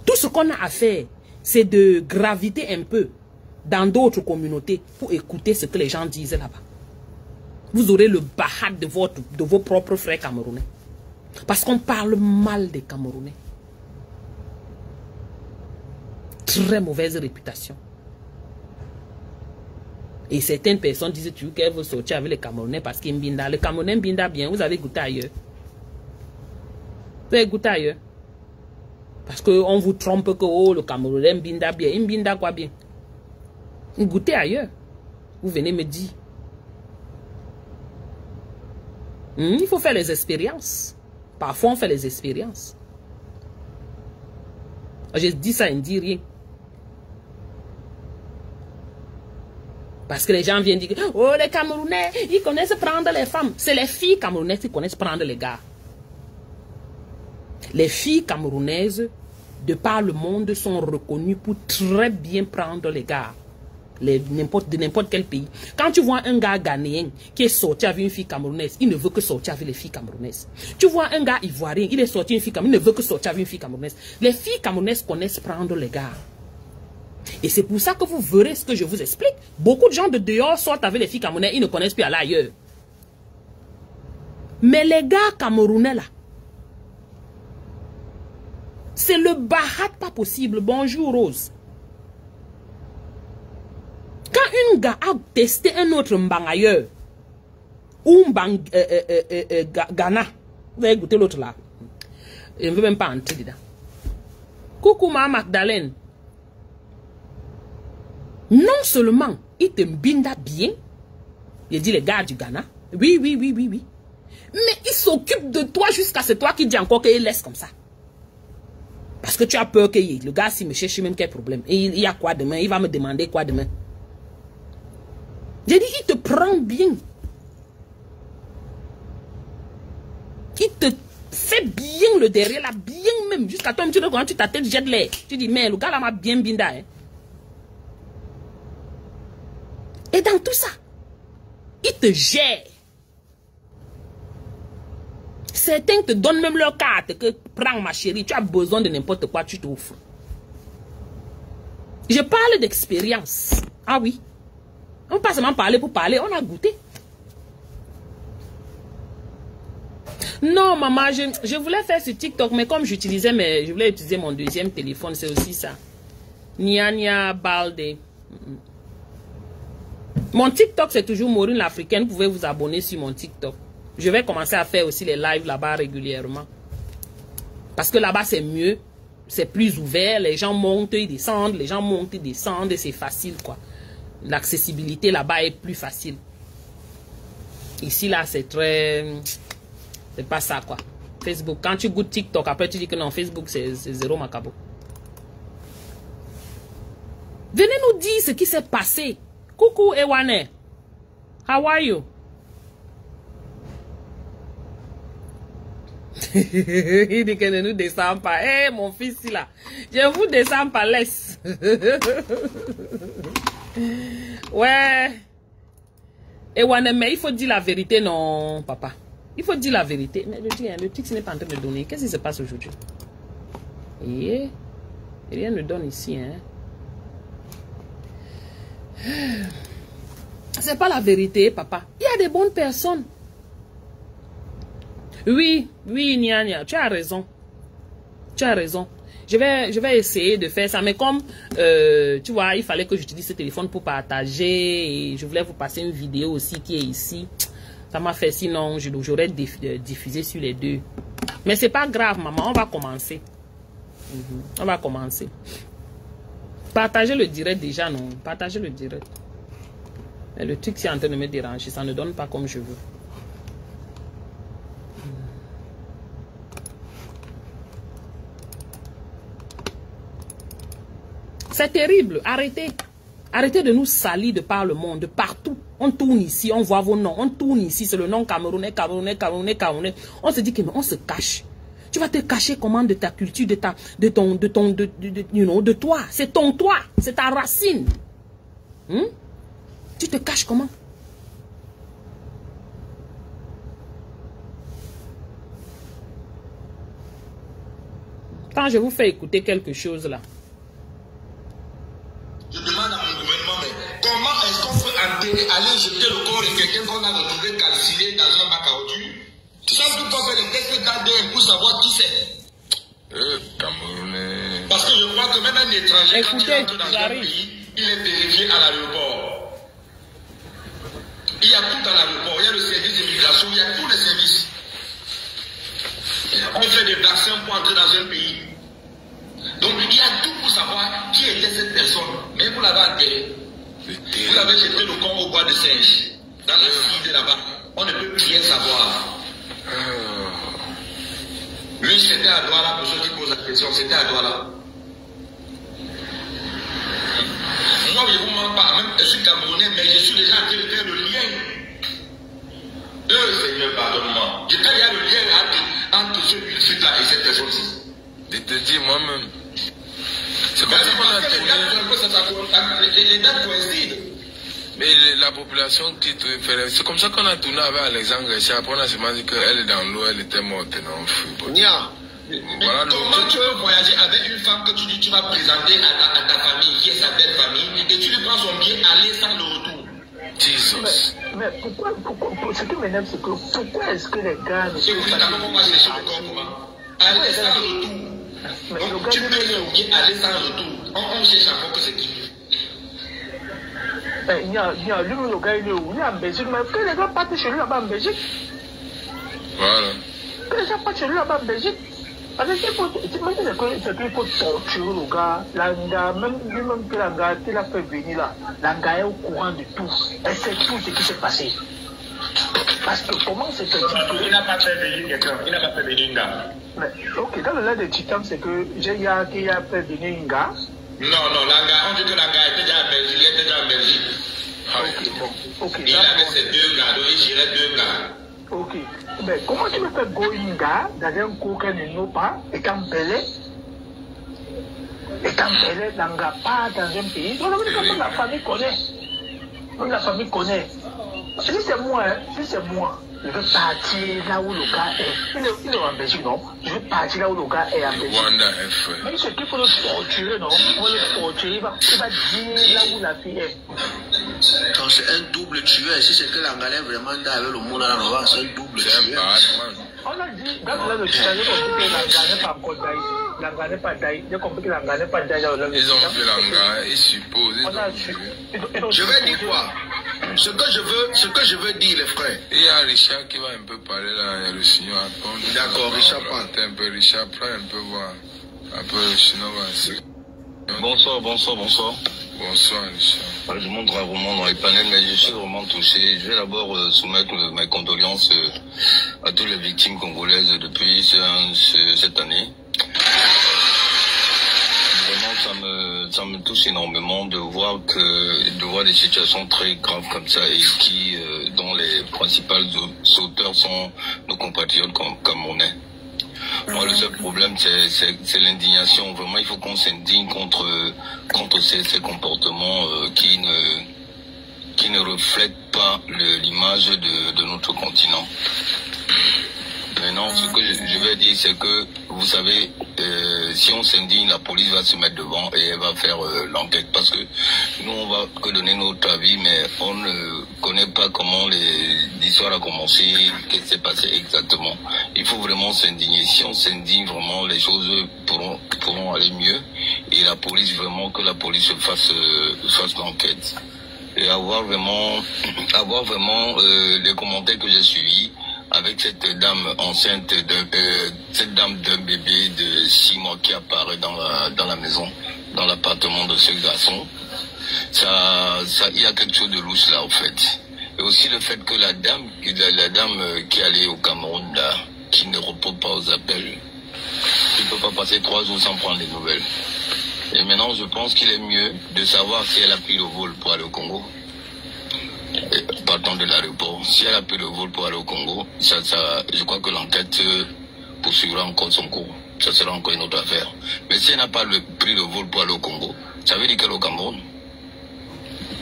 Tout ce qu'on a à faire, c'est de graviter un peu dans d'autres communautés pour écouter ce que les gens disent là-bas. Vous aurez le bahat de vos propres frères camerounais. Parce qu'on parle mal des Camerounais. Très mauvaise réputation. Et certaines personnes disent qu'elles veulent sortir avec les Camerounais parce qu'ils mbinda. Les Camerounais mbinda bien, vous avez goûté ailleurs. Vous avez goûté ailleurs. Parce qu'on vous trompe que oh, le Camerounais mbinda bien. Mbinda quoi bien? Goûtez ailleurs. Vous venez me dire. Il faut faire les expériences. Parfois, on fait les expériences. Je dis ça, il ne dit rien. Parce que les gens viennent dire, oh, les Camerounais, ils connaissent prendre les femmes. C'est les filles camerounaises qui connaissent prendre les gars. Les filles camerounaises, de par le monde, sont reconnues pour très bien prendre les gars. De n'importe quel pays. Quand tu vois un gars ghanéen qui est sorti avec une fille camerounaise, il ne veut que sortir avec les filles camerounaises. Tu vois un gars ivoirien, il est sorti avec une fille camerounaise, il ne veut que sortir avec une fille camerounaise. Les filles camerounaises connaissent prendre les gars. Et c'est pour ça que vous verrez ce que je vous explique. Beaucoup de gens de dehors sortent avec les filles camerounaises, ils ne connaissent plus aller ailleurs. Mais les gars camerounais là, c'est le bahat pas possible. Bonjour Rose. Quand un gars a testé un autre mbang ailleurs, ou mbang Ghana, vous avez goûté l'autre là. Je ne veux même pas entrer dedans. Coucou ma Magdalene. Non seulement il te mbinda bien, il dit les gars du Ghana, oui, mais il s'occupe de toi jusqu'à ce toi qui dit encore qu'il laisse comme ça. Parce que tu as peur que le gars s'il me cherche même quel problème. Et il y a quoi demain? Il va me demander quoi demain? J'ai dit, il te prend bien. Il te fait bien le derrière, là, bien même. Jusqu'à toi, quand tu ta tête jette l'air. Tu dis, mais le gars là m'a bien binda. Hein. Et dans tout ça, il te gère. Certains te donnent même leur carte que prends ma chérie, tu as besoin de n'importe quoi, tu t'offres. Je parle d'expérience. Ah oui. On ne peut pas seulement parler pour parler, on a goûté. Non, maman, je voulais faire ce TikTok, mais comme je voulais utiliser mon deuxième téléphone, c'est aussi ça. Nia Balde. Mon TikTok, c'est toujours Maureen l'Africaine. Vous pouvez vous abonner sur mon TikTok. Je vais commencer à faire aussi les lives là-bas régulièrement. Parce que là-bas, c'est mieux. C'est plus ouvert. Les gens montent, ils descendent. Les gens montent, ils descendent. Et c'est facile, quoi. L'accessibilité là-bas est plus facile. Ici, là, c'est très... C'est pas ça, quoi. Facebook, quand tu goûtes TikTok, après tu dis que non, Facebook, c'est zéro macabo. Venez nous dire ce qui s'est passé. Coucou, Ewane. How are you? Il dit que ne nous descend pas. Eh, mon fils, là. Je vous descends pas, laisse. Ouais. Ewane, mais il faut dire la vérité, non, papa. Il faut dire la vérité. Mais le truc n'est pas en train de donner. Qu'est-ce qui se passe aujourd'hui? Et rien ne donne ici, hein. C'est pas la vérité, papa. Il y a des bonnes personnes. Oui, Nia, tu as raison. Tu as raison. Je vais essayer de faire ça. Mais comme, tu vois, il fallait que j'utilise ce téléphone pour partager. Et je voulais vous passer une vidéo aussi qui est ici. Ça m'a fait, sinon, j'aurais diffusé sur les deux. Mais c'est pas grave, maman. On va commencer. On va commencer. Partagez le direct déjà, non? Partagez le direct. Mais le truc, c'est en train de me déranger. Ça ne donne pas comme je veux. C'est terrible. Arrêtez. Arrêtez de nous salir de par le monde, de partout. On tourne ici, on voit vos noms. On tourne ici, c'est le nom camerounais, camerounais, camerounais, camerounais. On se dit que on se cache. Tu vas te cacher comment de ta culture, de toi. C'est ton toi, c'est ta racine. Tu te caches comment? Quand je vous fais écouter quelque chose là. Je demande à mon gouvernement, mais comment est-ce qu'on peut enterrer, aller jeter le corps de quelqu'un qu'on a retrouvé calciné dans un bac à ordures? Sans tout pas faire les tests d'ADN pour savoir qui c'est. Camerounais. Parce que je crois que même un étranger, quand il entre dans un pays, il est vérifié à l'aéroport. Il y a tout à l'aéroport, il y a le service d'immigration, il y a tous les services. On fait des vaccins pour entrer dans un pays. Donc il y a tout pour savoir qui était cette personne. Mais vous l'avez enterré. Vous l'avez jeté le corps au bois de singe. Dans la cité là-bas. On ne peut rien savoir. Lui, c'était à Douala, pour ceux qui posent la question, c'était à Douala. Moi, je ne vous mens pas, même je suis camerounais, mais je suis déjà en train de faire le lien. Seigneur, pardonne-moi. Je fais déjà le lien entre ce fuite-là et cette personne-ci. Je te dis moi-même. C'est comme ça qu'on a tourné. Les dates coïncident. Mais la population qui fait. C'est comme ça qu'on a tourné avec Alexandre Richard. Après, on a seulement dit qu'elle est dans l'eau, elle était morte. Non, Nia. Voilà, comment tu peux voyager avec une femme que tu dis tu vas présenter à ta famille, qui est sa belle famille, et tu lui prends son billet aller sans le retour? Jesus. Mais pourquoi ce qui m'énerve, c'est que pourquoi est-ce que les gars ne sont pas chercher le corps comment? Aller sans retour. Donc tu peux lui aller sans retour. On cherche encore que c'est qui? Il y a lui, le gars, il est où? Il est en Belgique, mais que les gars partent chez lui là-bas en Belgique. Voilà. Que les gens partent chez lui là-bas en Belgique. Parce que c'est qu'il faut torturer le gars. L'anga, même lui-même que l'anga, qu'il a fait venir là, l'anga est au courant de tout. Elle sait tout ce qui s'est passé. Parce que comment c'est que il n'a pas fait venir quelqu'un, il n'a pas fait venir un gars. Mais, ok, dans le là de Titam, c'est que j'ai a fait venir un gars. Non, l'anga, on dit que l'anga était déjà en Belgique, il était déjà en Belgique. Ok, bon, ok. Il avait ses deux gars, donc il gérait deux gars. Ok. Mais comment tu veux faire Goïnga dans un cours qu'elle ne pas, étant belé, n'anga pas dans un pays? Donc, la famille connaît. La famille connaît. Si c'est moi, je veux partir là où le gars est. Il est en Belgique, non? Je veux partir là où le gars est en Belgique. Mais ce qu'il faut le torturer, non? Il faut le torturer, il va dire là où la fille est. Donc c'est un double tueur. Si c'est que l'anglais vraiment avec le monde là, c'est un double tueur. On a dit, dans le tueur, j'ai compris que l'anglais n'est pas encore d'aïe. L'anglais n'est pas d'aïe. J'ai compris que l'anglais n'est pas d'aïe. Ils ont fait l'anglais, ils supposent. Je vais dire quoi? Ce que je veux dire, les frères. Il y a Richard qui va un peu parler là, il y a le signor Apon. D'accord, Richard parle. Un peu Richard, prends un peu voir. Un peu le signor va. Bonsoir. Bonsoir, Richard. Je montre vraiment dans les panels, mais je suis vraiment touché. Je vais d'abord soumettre mes condoléances à toutes les victimes congolaises depuis cette année. Vraiment, ça me touche énormément de voir des situations très graves comme ça et dont les principaux auteurs sont nos compatriotes camerounais. Moi, le seul problème, c'est l'indignation. Vraiment, il faut qu'on s'indigne contre ces comportements qui ne reflètent pas l'image de notre continent. Maintenant, ce que je vais dire, c'est que, vous savez, si on s'indigne, la police va se mettre devant et elle va faire l'enquête. Parce que nous, on va que donner notre avis, mais on ne connaît pas comment l'histoire a commencé, qu'est-ce qui s'est passé exactement. Il faut vraiment s'indigner. Si on s'indigne, vraiment, les choses pourront aller mieux. Et la police, vraiment, que la police fasse l'enquête. Et avoir vraiment les commentaires que j'ai suivis, avec cette dame enceinte, cette dame d'un bébé de 6 mois qui apparaît dans la maison, dans l'appartement de ce garçon, il y a quelque chose de louche là, en fait. Et aussi le fait que la dame qui est allée au Cameroun, là, qui ne répond pas aux appels, qui ne peut pas passer 3 jours sans prendre des nouvelles. Et maintenant, je pense qu'il est mieux de savoir si elle a pris le vol pour aller au Congo. Et partant de l'aéroport, si elle a pris le vol pour aller au Congo, je crois que l'enquête poursuivra encore son cours. Ça sera encore une autre affaire. Mais si elle n'a pas pris le vol pour aller au Congo, ça veut dire qu'elle est au Cameroun.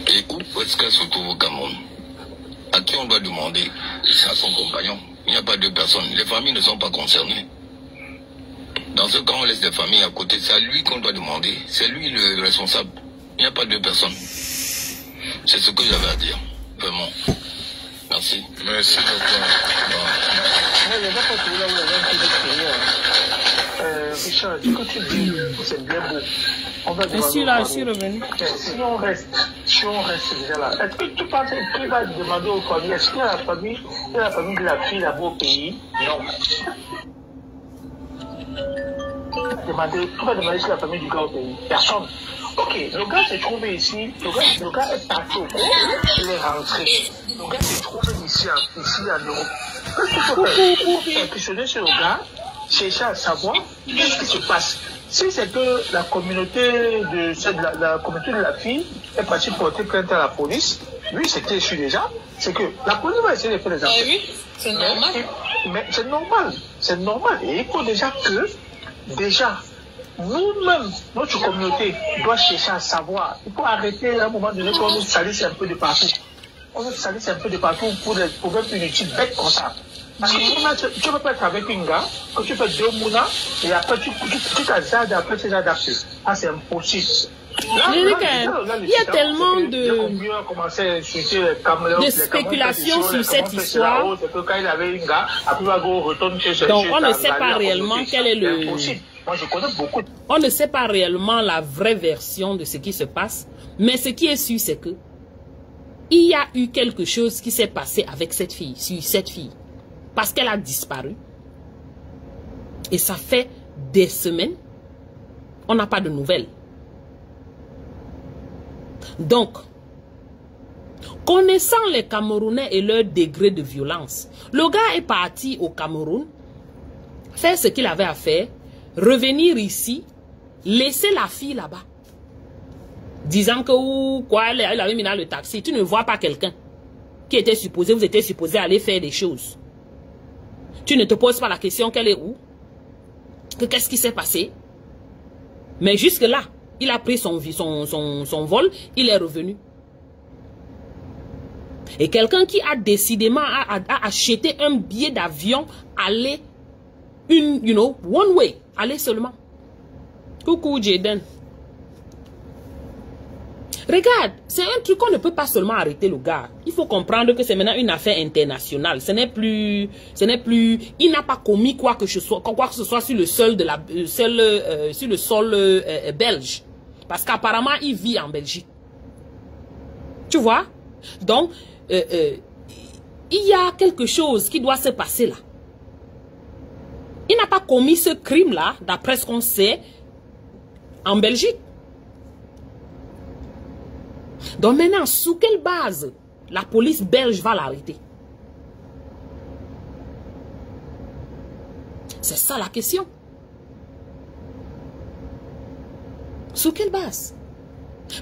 Et où est-ce qu'elle se trouve au Cameroun? À qui on doit demander? À son compagnon. Il n'y a pas deux personnes. Les familles ne sont pas concernées. Dans ce cas, on laisse les familles à côté. C'est à lui qu'on doit demander. C'est lui le responsable. Il n'y a pas deux personnes. C'est ce que j'avais à dire. Vraiment. Merci. Merci beaucoup. Richard, ce que tu dis, c'est bien beau. On va je suis là, je suis revenu. Si on reste déjà là, est-ce que tu penses qu'il va demander aux familles, est-ce qu'il y a la famille de la fille là-bas au pays? Non. Tu vas demander si la famille du gars au pays. Personne. Ok, le gars s'est trouvé ici, le gars est parti au Congo, il est rentré. Le gars s'est trouvé ici en Europe. Qu'est-ce qu'il faut faire? Questionner sur le gars, chercher à savoir qu'est-ce qui se passe. Si c'est que la communauté de la fille est partie porter plainte à la police, lui c'était sûr déjà, c'est que la police va essayer de faire des affaires. Oui, c'est normal. Mais c'est normal. Et il faut déjà que, nous-mêmes, notre communauté doit chercher à savoir. Il faut arrêter à un moment donné qu'on nous salisse un peu de partout. On nous salisse un peu de partout pour des problèmes inutiles, bêtes comme ça. Parce que tu ne peux pas être avec une gars, que tu fais 2 mois, et après tu t'adaptes, après tu t'adaptes. Ah, c'est impossible. Il y a tellement de spéculations sur cette histoire. Donc on ne sait pas réellement quel est le... On ne sait pas réellement la vraie version de ce qui se passe. Mais ce qui est sûr, c'est que il y a eu quelque chose qui s'est passé avec cette fille, sur cette fille. Parce qu'elle a disparu. Et ça fait des semaines. On n'a pas de nouvelles. Donc, connaissant les Camerounais et leur degré de violence, le gars est parti au Cameroun, faire ce qu'il avait à faire, revenir ici, laisser la fille là-bas. Disant que quoi, elle avait mis dans le taxi. Tu ne vois pas quelqu'un qui était supposé, vous étiez supposé aller faire des choses. Tu ne te poses pas la question qu'elle est où, que qu'est-ce qui s'est passé. Mais jusque là, il a pris son vol, il est revenu. Et quelqu'un qui a décidément acheté un billet d'avion, aller one way, aller seulement. Coucou Jaden. Regarde, c'est un truc qu'on ne peut pas seulement arrêter le gars. Il faut comprendre que c'est maintenant une affaire internationale. Ce n'est plus, il n'a pas commis quoi que ce soit sur le sol belge. Parce qu'apparemment, il vit en Belgique. Tu vois? Donc, il y a quelque chose qui doit se passer là. Il n'a pas commis ce crime-là, d'après ce qu'on sait, en Belgique. Donc maintenant, sous quelle base la police belge va l'arrêter? C'est ça la question. Sous quelle base?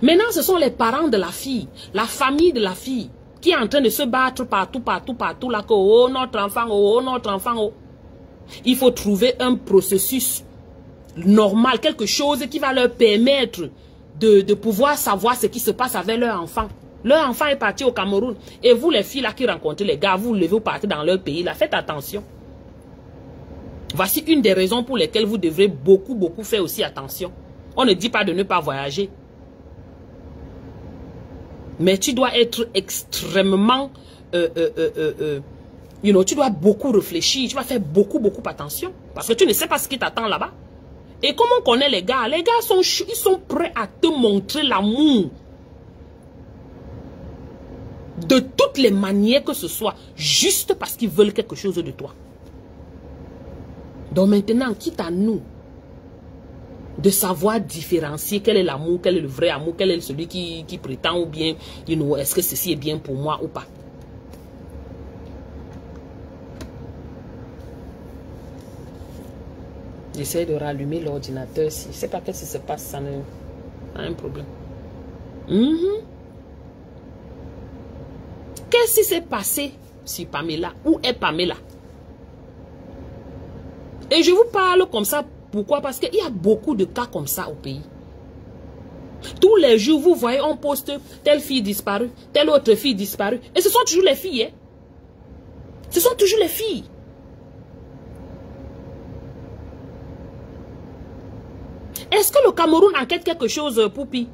Maintenant, ce sont les parents de la fille, la famille de la fille, qui est en train de se battre partout, là, que, oh, notre enfant, oh, notre enfant, oh. Il faut trouver un processus normal, quelque chose qui va leur permettre de pouvoir savoir ce qui se passe avec leur enfant. Leur enfant est parti au Cameroun. Et vous, les filles là qui rencontrez les gars, vous levez, vous partez dans leur pays là, faites attention. Voici une des raisons pour lesquelles vous devrez beaucoup faire aussi attention. On ne dit pas de ne pas voyager. Mais tu dois être extrêmement... tu dois beaucoup réfléchir. Tu vas faire beaucoup attention. Parce que tu ne sais pas ce qui t'attend là-bas. Et comme on connaît les gars ils sont prêts à te montrer l'amour. De toutes les manières que ce soit. Juste parce qu'ils veulent quelque chose de toi. Donc maintenant, quitte à nous de savoir différencier quel est l'amour, quel est le vrai amour, quel est celui qui prétend ou bien, est-ce que ceci est bien pour moi ou pas. J'essaie de rallumer l'ordinateur. Si je ne sais pas qu'est-ce qui se passe, ça a un problème. Qu'est-ce qui s'est passé sur Pamela? Où est Pamela? Et je vous parle comme ça. Pourquoi? Parce qu'il y a beaucoup de cas comme ça au pays. Tous les jours, vous voyez, on poste telle fille disparue, telle autre fille disparue. Et ce sont toujours les filles. Hein? Ce sont toujours les filles. Est-ce que le Cameroun enquête quelque chose, Poupi?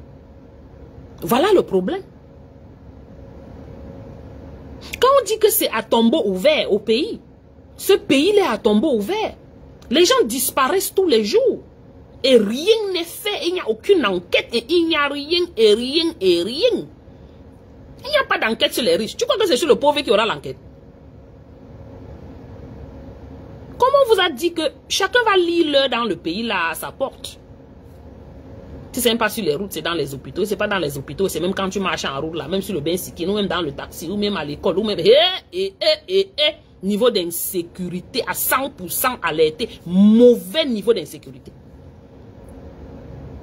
Voilà le problème. Quand on dit que c'est à tombeau ouvert au pays, ce pays est à tombeau ouvert. Les gens disparaissent tous les jours. Et rien n'est fait, il n'y a aucune enquête, et il n'y a rien, et rien, et rien. Il n'y a pas d'enquête sur les riches. Tu crois que c'est sur le pauvre qui aura l'enquête? Comment on vous a dit que chacun va lire l'heure dans le pays, là, à sa porte? Si c'est même pas sur les routes, c'est dans les hôpitaux. C'est pas dans les hôpitaux, c'est même quand tu marches en route, là, même sur le Bensikin, ou même dans le taxi, ou même à l'école, ou même... Niveau d'insécurité à 100% alerté. Mauvais niveau d'insécurité.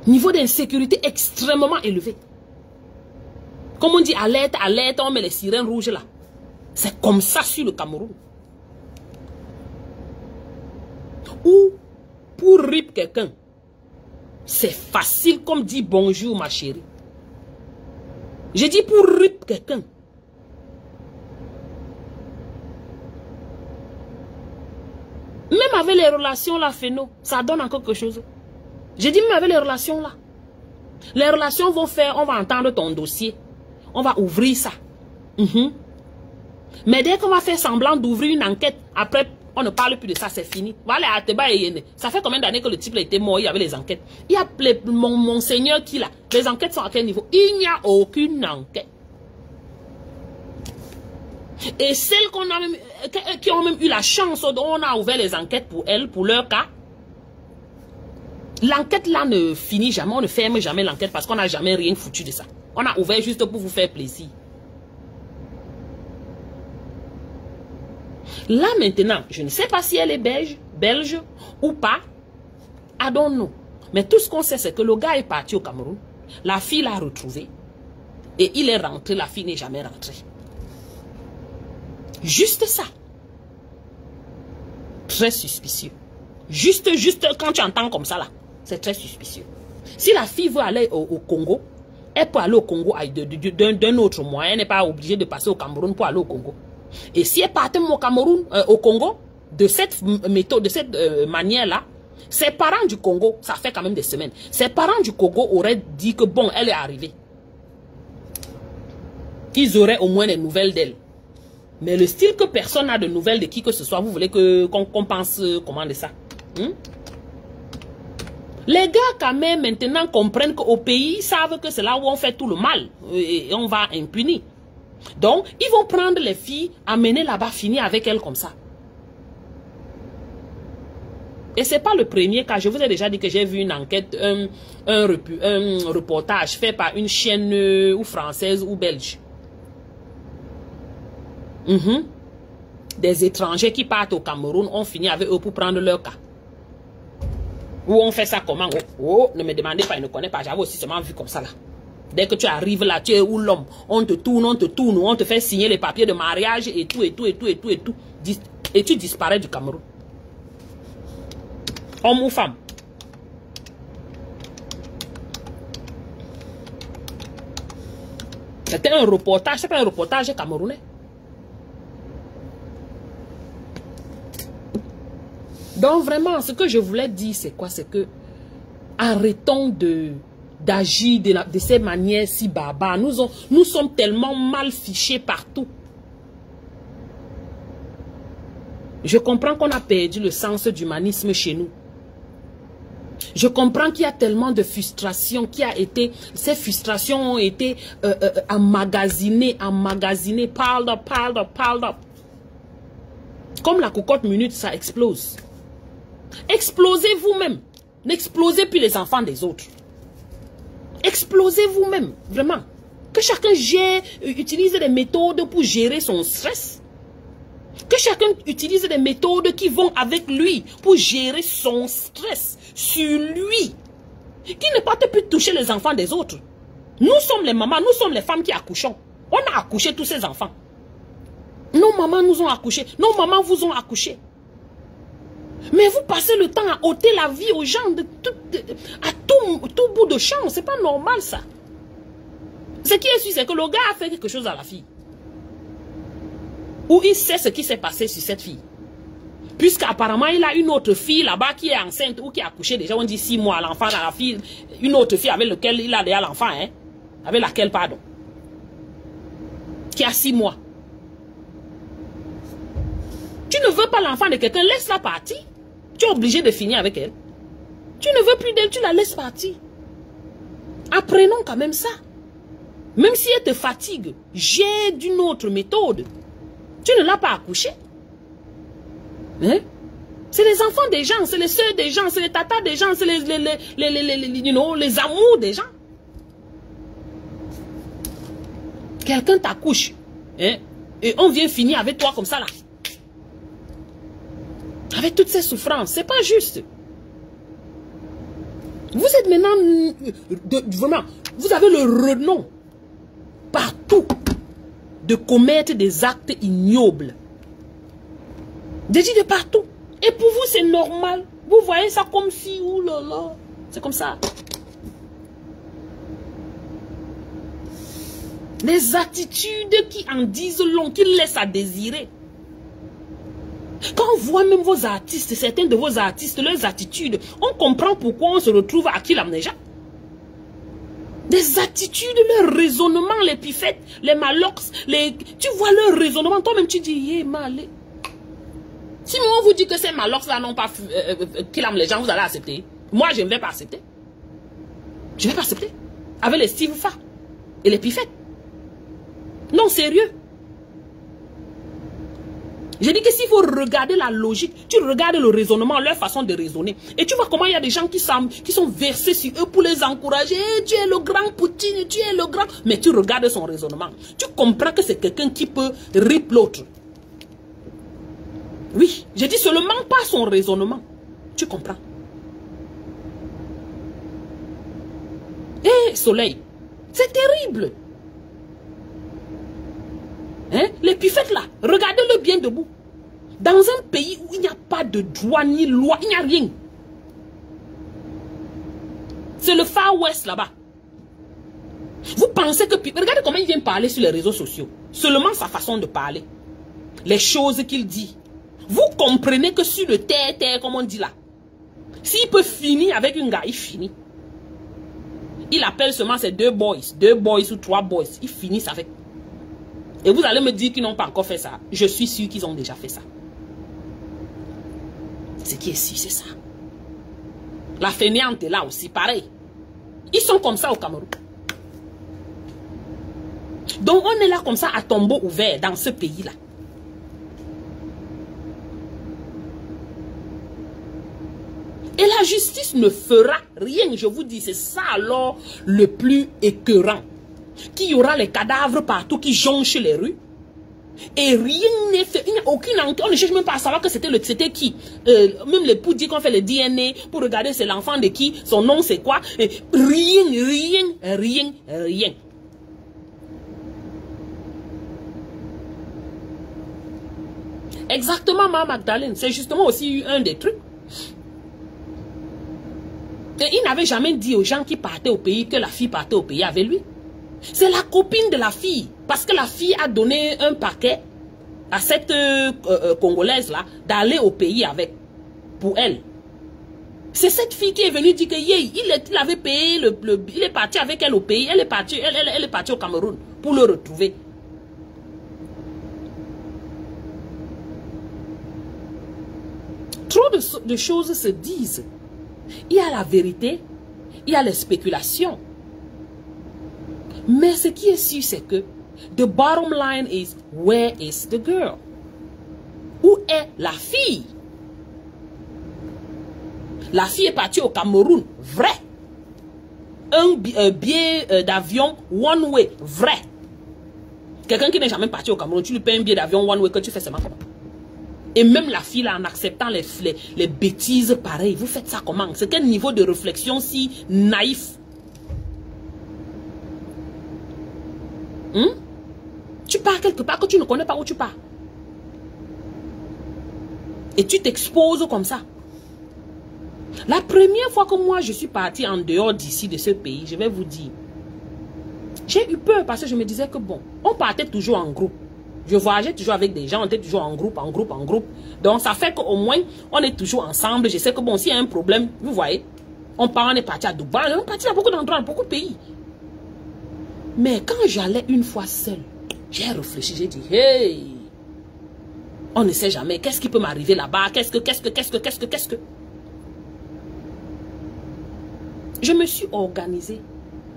Niveau d'insécurité extrêmement élevé. Comme on dit alerte, alerte, on met les sirènes rouges là. C'est comme ça sur le Cameroun. Ou pour rip quelqu'un, c'est facile comme dit bonjour ma chérie. J'ai dit pour rip quelqu'un. Même avec les relations là, Féno, ça donne encore quelque chose. J'ai dit même avec les relations là. Les relations vont faire, on va entendre ton dossier. On va ouvrir ça. Mais dès qu'on va faire semblant d'ouvrir une enquête, après, on ne parle plus de ça, c'est fini. Voilà, ça fait combien d'années que le type a été mort, il y avait les enquêtes. Il y a mon seigneur qui là. Les enquêtes sont à quel niveau? Il n'y a aucune enquête. Et celles qu'on a même, qui ont même eu la chance dont on a ouvert les enquêtes pour elles, pour leur cas, l'enquête là ne finit jamais, on ne ferme jamais l'enquête parce qu'on n'a jamais rien foutu de ça. On a ouvert juste pour vous faire plaisir. Là maintenant, je ne sais pas si elle est belge ou pas. I don't know. Mais tout ce qu'on sait, c'est que le gars est parti au Cameroun. La fille l'a retrouvé. Et il est rentré, la fille n'est jamais rentrée. Juste ça. Très suspicieux. Juste quand tu entends comme ça là, c'est très suspicieux. Si la fille veut aller au Congo, elle peut aller au Congo d'un autre moyen. Elle n'est pas obligée de passer au Cameroun pour aller au Congo. Et si elle partait au Cameroun, au Congo, de cette méthode, de cette manière-là, ses parents du Congo, ça fait quand même des semaines, ses parents du Congo auraient dit que bon, elle est arrivée. Ils auraient au moins des nouvelles d'elle. Mais le style que personne n'a de nouvelles de qui que ce soit, vous voulez qu'on pense comment de ça? Les gars quand même maintenant comprennent qu'au pays, ils savent que c'est là où on fait tout le mal. Et on va impunir. Donc, ils vont prendre les filles, amener là-bas, finir avec elles comme ça. Et c'est pas le premier cas. Je vous ai déjà dit que j'ai vu une enquête, un reportage fait par une chaîne ou française ou belge. Des étrangers qui partent au Cameroun, on finit avec eux pour prendre leur cas. Ou on fait ça comment? Oh, ne me demandez pas, je ne connais pas. J'avais aussi seulement vu comme ça là. Dès que tu arrives là, tu es où l'homme? On te tourne, on te fait signer les papiers de mariage et tout. Et tu disparais du Cameroun. Homme ou femme? C'était un reportage, c'est pas un reportage camerounais. Donc vraiment, ce que je voulais dire, c'est quoi? C'est que arrêtons d'agir de ces manières si barbares. Nous sommes tellement mal fichés partout. Je comprends qu'on a perdu le sens d'humanisme chez nous. Je comprends qu'il y a tellement de frustration qui a été... Ces frustrations ont été emmagasinées, piled up. Comme la cocotte minute, ça explose. Explosez vous-même. N'explosez plus les enfants des autres. Explosez vous-même, vraiment. Que chacun gère, utilise des méthodes pour gérer son stress. Que chacun utilise des méthodes qui vont avec lui pour gérer son stress sur lui. Qui ne porte plus toucher les enfants des autres. Nous sommes les mamans, nous sommes les femmes qui accouchons. On a accouché tous ces enfants. Nos mamans nous ont accouchés. Nos mamans vous ont accouché. Mais vous passez le temps à ôter la vie aux gens à tout bout de champ. C'est pas normal ça. Ce qui est sûr, c'est que le gars a fait quelque chose à la fille. Ou il sait ce qui s'est passé sur cette fille. Puisqu'apparemment, il a une autre fille là-bas qui est enceinte ou qui a accouché déjà, on dit 6 mois, l'enfant, la fille, une autre fille avec laquelle il a déjà l'enfant, hein. Avec laquelle, pardon. Qui a 6 mois. Tu ne veux pas l'enfant de quelqu'un, laisse-la partir. Tu es obligé de finir avec elle. Tu ne veux plus d'elle, tu la laisses partir. Apprenons quand même ça. Même si elle te fatigue, j'ai d'une autre méthode. Tu ne l'as pas accouché. Hein? C'est les enfants des gens, c'est les soeurs des gens, c'est les tatas des gens, c'est les amours des gens. Quelqu'un t'accouche. Hein? Et on vient finir avec toi comme ça là. Avec toutes ces souffrances. C'est pas juste. Vous êtes maintenant... vraiment, vous avez le renom partout de commettre des actes ignobles. De partout. Et pour vous, c'est normal. Vous voyez ça comme si... oulala, c'est comme ça. Des attitudes qui en disent long, qui laissent à désirer. Quand on voit même vos artistes, certains de vos artistes, leurs attitudes, on comprend pourquoi on se retrouve à Kilamneja. Des attitudes, leur raisonnement, les pifettes, les malox, tu vois leur raisonnement, toi-même tu dis, yé, malé. Si on vous dit que ces malox là n'ont pas Kilamneja, vous allez accepter. Moi, je ne vais pas accepter. Je ne vais pas accepter. Avec les Steve Fa et les pifettes. Non, sérieux. Je dis que s'il faut regarder la logique, tu regardes le raisonnement, leur façon de raisonner. Et tu vois comment il y a des gens qui sont versés sur eux pour les encourager. Tu es le grand Poutine, tu es le grand... Mais tu regardes son raisonnement. Tu comprends que c'est quelqu'un qui peut rip l'autre. Oui, je dis seulement pas son raisonnement. Tu comprends. Hé, Soleil, c'est terrible. Hein? Les pifettes là, regardez-le bien debout. Dans un pays où il n'y a pas de droit ni loi, il n'y a rien. C'est le Far West là-bas. Vous pensez que... Regardez comment il vient parler sur les réseaux sociaux. Seulement sa façon de parler. Les choses qu'il dit. Vous comprenez que sur le terre-terre, comme on dit là, s'il peut finir avec une gars, il finit. Il appelle seulement ses 2 boys ou 3 boys. Ils finissent avec. Et vous allez me dire qu'ils n'ont pas encore fait ça. Je suis sûr qu'ils ont déjà fait ça. Ce qui est sûr, c'est ça. La fainéante est là aussi, pareil. Ils sont comme ça au Cameroun. Donc on est là comme ça à tombeau ouvert dans ce pays-là. Et la justice ne fera rien, je vous dis. C'est ça alors le plus écœurant. Qu'il y aura les cadavres partout qui jonchent les rues. Et rien n'est fait. Il n'y a aucune enquête. On ne cherche même pas à savoir que c'était qui. Même les poux disent qu'on fait le DNA pour regarder c'est l'enfant de qui, son nom c'est quoi. Et rien. Exactement, Mme Magdalene. C'est justement aussi un des trucs. Et il n'avait jamais dit aux gens qui partaient au pays que la fille partait au pays avec lui. C'est la copine de la fille. Parce que la fille a donné un paquet à cette Congolaise-là d'aller au pays avec. Pour elle. C'est cette fille qui est venue dire que il avait payé, il est parti avec elle au pays. Elle est partie au Cameroun pour le retrouver. Trop de choses se disent. Il y a la vérité, il y a les spéculations. Mais ce qui est sûr, c'est que the bottom line is, where is the girl? Où est la fille? La fille est partie au Cameroun, vrai. Un billet d'avion one way, vrai. Quelqu'un qui n'est jamais parti au Cameroun, tu lui payes un billet d'avion one way, que tu fais seulement comment? Et même la fille là, en acceptant les bêtises pareilles, vous faites ça comment? C'est quel niveau de réflexion si naïf? Tu pars quelque part que tu ne connais pas où tu pars. Et tu t'exposes comme ça. La première fois que moi je suis partie en dehors d'ici, de ce pays, je vais vous dire, j'ai eu peur parce que je me disais que bon, on partait toujours en groupe. Je voyageais toujours avec des gens, on était toujours en groupe. Donc ça fait qu'au moins, on est toujours ensemble. Je sais que bon, s'il y a un problème, vous voyez, on est parti à Dubaï, on est parti à beaucoup d'endroits, dans beaucoup de pays. Mais quand j'allais une fois seule, j'ai réfléchi, j'ai dit, hey, on ne sait jamais, qu'est-ce qui peut m'arriver là-bas, qu'est-ce que. Je me suis organisée.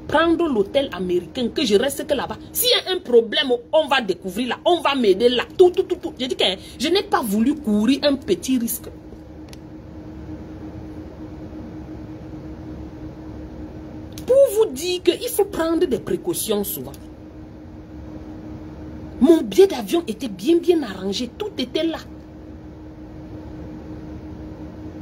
Prendre l'hôtel américain, que je reste que là-bas. S'il y a un problème, on va découvrir là, on va m'aider là, tout. Je dis que je n'ai pas voulu courir un petit risque. Pour vous dire qu'il faut prendre des précautions souvent. Mon billet d'avion était bien arrangé, tout était là.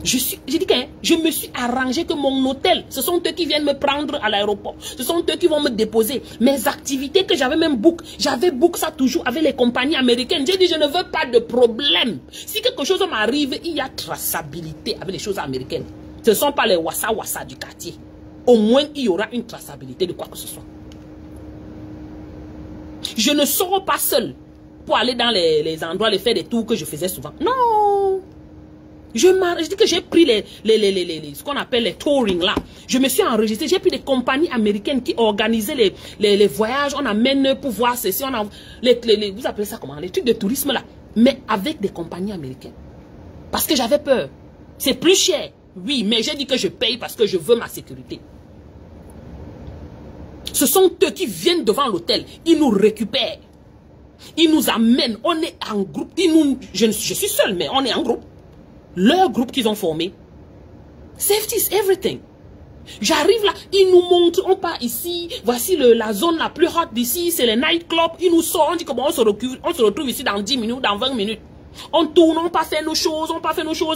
Je dis que je me suis arrangé que mon hôtel, ce sont eux qui viennent me prendre à l'aéroport. Ce sont eux qui vont me déposer. Mes activités que j'avais même book, j'avais book ça toujours avec les compagnies américaines. J'ai dit je ne veux pas de problème. Si quelque chose m'arrive, il y a traçabilité avec les choses américaines. Ce ne sont pas les wassa du quartier. Au moins il y aura une traçabilité de quoi que ce soit. Je ne sors pas seul pour aller dans les endroits, les faire des tours que je faisais souvent. Non. Je dis que j'ai pris ce qu'on appelle les touring là. Je me suis enregistré. J'ai pris des compagnies américaines qui organisaient les voyages. On amène pour voir ceci. On a vous appelez ça comment? Les trucs de tourisme là. Mais avec des compagnies américaines. Parce que j'avais peur. C'est plus cher. Oui, mais j'ai dit que je paye parce que je veux ma sécurité. Ce sont eux qui viennent devant l'hôtel. Ils nous récupèrent. Ils nous amènent. On est en groupe. Je suis seul, mais on est en groupe. Leur groupe qu'ils ont formé. Safety is everything. J'arrive là, ils nous montrent, on part ici, voici la zone la plus hot d'ici, c'est les nightclubs. Ils nous sortent, on dit que bon, on se retrouve ici dans 10 minutes, dans 20 minutes. On tourne, on pas fait nos choses,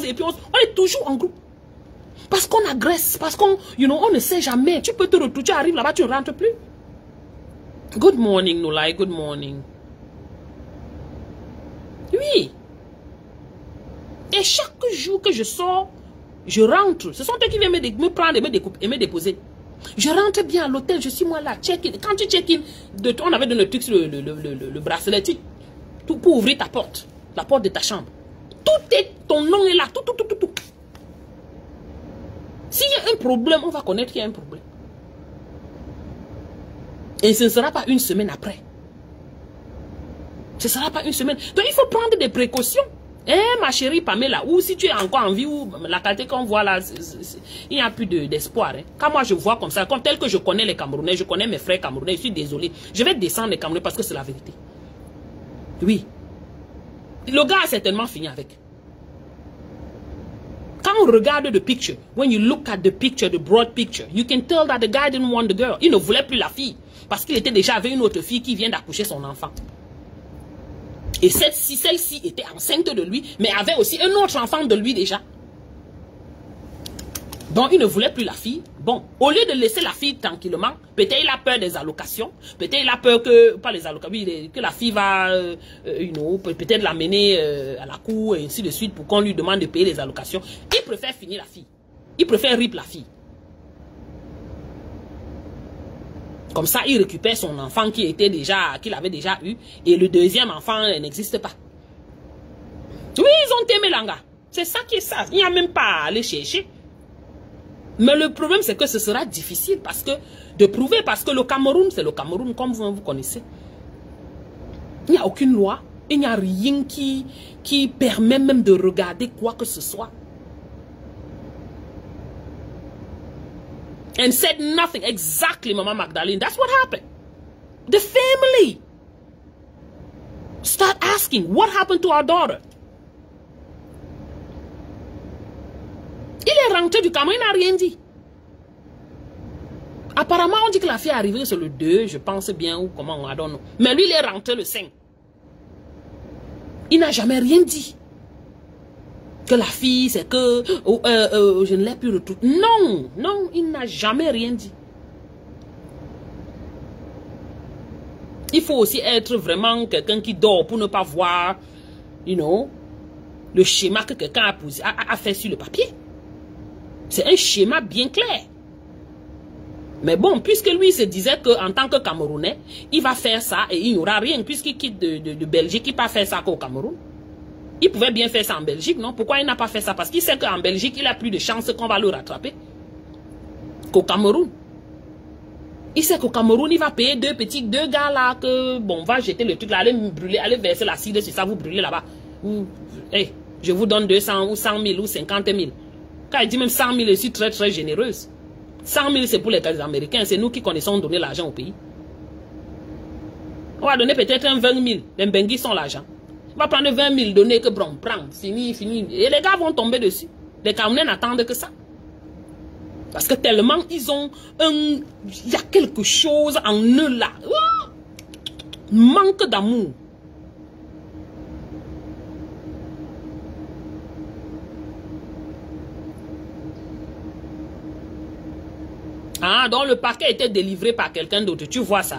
et puis on est toujours en groupe. Parce qu'on agresse, parce qu'on, on ne sait jamais. Tu peux te retrouver, tu arrives là-bas, tu ne rentres plus. Good morning, Noulai, good morning. Oui. Et chaque jour que je sors, je rentre. Ce sont eux qui viennent me prendre et me découper et me déposer. Je rentre bien à l'hôtel, je suis moi là, check-in. Quand tu check-in, on avait donné le truc sur le bracelet, tout pour ouvrir ta porte, la porte de ta chambre. Ton nom est là, tout. S'il y a un problème, on va connaître qu'il y a un problème. Et ce ne sera pas une semaine après. Ce ne sera pas une semaine. Donc il faut prendre des précautions. Eh ma chérie Pamela, ou si tu es encore en vie, ou la qualité qu'on voit là, il n'y a plus d'espoir. Hein. Quand moi je vois comme ça, comme tel que je connais les Camerounais, je connais mes frères Camerounais, je suis désolé. Je vais descendre les Camerounais parce que c'est la vérité. Oui. Le gars a certainement fini avec. Quand on regarde the picture, when you look at the picture, the broad picture, you can tell that the guy didn't want the girl. Il ne voulait plus la fille. Parce qu'il était déjà avec une autre fille qui vient d'accoucher son enfant. Et celle-ci était enceinte de lui, mais avait aussi un autre enfant de lui déjà. Donc, il ne voulait plus la fille. Bon, au lieu de laisser la fille tranquillement, peut-être il a peur des allocations. Peut-être il a peur que, pas les allocations, que la fille va, peut-être l'amener à la cour et ainsi de suite pour qu'on lui demande de payer les allocations. Il préfère finir la fille. Il préfère rip la fille. Comme ça, il récupère son enfant qu'il avait déjà eu. Et le deuxième enfant n'existe pas. Oui, ils ont aimé Langa. C'est ça qui est ça. Il n'y a même pas à aller chercher. Mais le problème, c'est que ce sera difficile de prouver. Parce que le Cameroun, c'est le Cameroun, comme vous connaissez. Il n'y a aucune loi. Il n'y a rien qui permet même de regarder quoi que ce soit. And said nothing. Exactly, Mama Magdalene. That's what happened. The family start asking, what happened to our daughter? Il est rentré du Cameroun, il n'a rien dit. Apparemment, on dit que la fille est arrivée sur le 2, je pense bien, ou comment on a donné. Mais lui, il est rentré le 5. Il n'a jamais rien dit. que la fille, c'est que je ne l'ai plus retrouvée. Non, non, il n'a jamais rien dit. Il faut aussi être vraiment quelqu'un qui dort pour ne pas voir, you know, le schéma que quelqu'un a fait sur le papier. C'est un schéma bien clair. Mais bon, puisque lui se disait qu'en tant que Camerounais, il va faire ça et il n'y aura rien, puisqu'il quitte de Belgique, il ne peut pas faire ça qu'au Cameroun. Il pouvait bien faire ça en Belgique, non? Pourquoi il n'a pas fait ça? Parce qu'il sait qu'en Belgique, il a plus de chances qu'on va le rattraper qu'au Cameroun. Il sait qu'au Cameroun, il va payer deux gars là, que bon, va jeter le truc là, aller brûler, aller verser l'acide sur ça, vous brûlez là-bas. Hey, je vous donne 200 ou 100 000 ou 50 000. Quand il dit même 100 000, je suis très très généreuse. 100 000, c'est pour les Américains, c'est nous qui connaissons donner l'argent au pays. On va donner peut-être un 20 000, les Benguis sont l'argent. On va prendre 20 000, donner que bon, prends, fini. Et les gars vont tomber dessus. Les Camerounais n'attendent que ça. Parce que tellement ils ont il y a quelque chose en eux là. Oh, manque d'amour. Ah, donc le paquet était délivré par quelqu'un d'autre. Tu vois ça?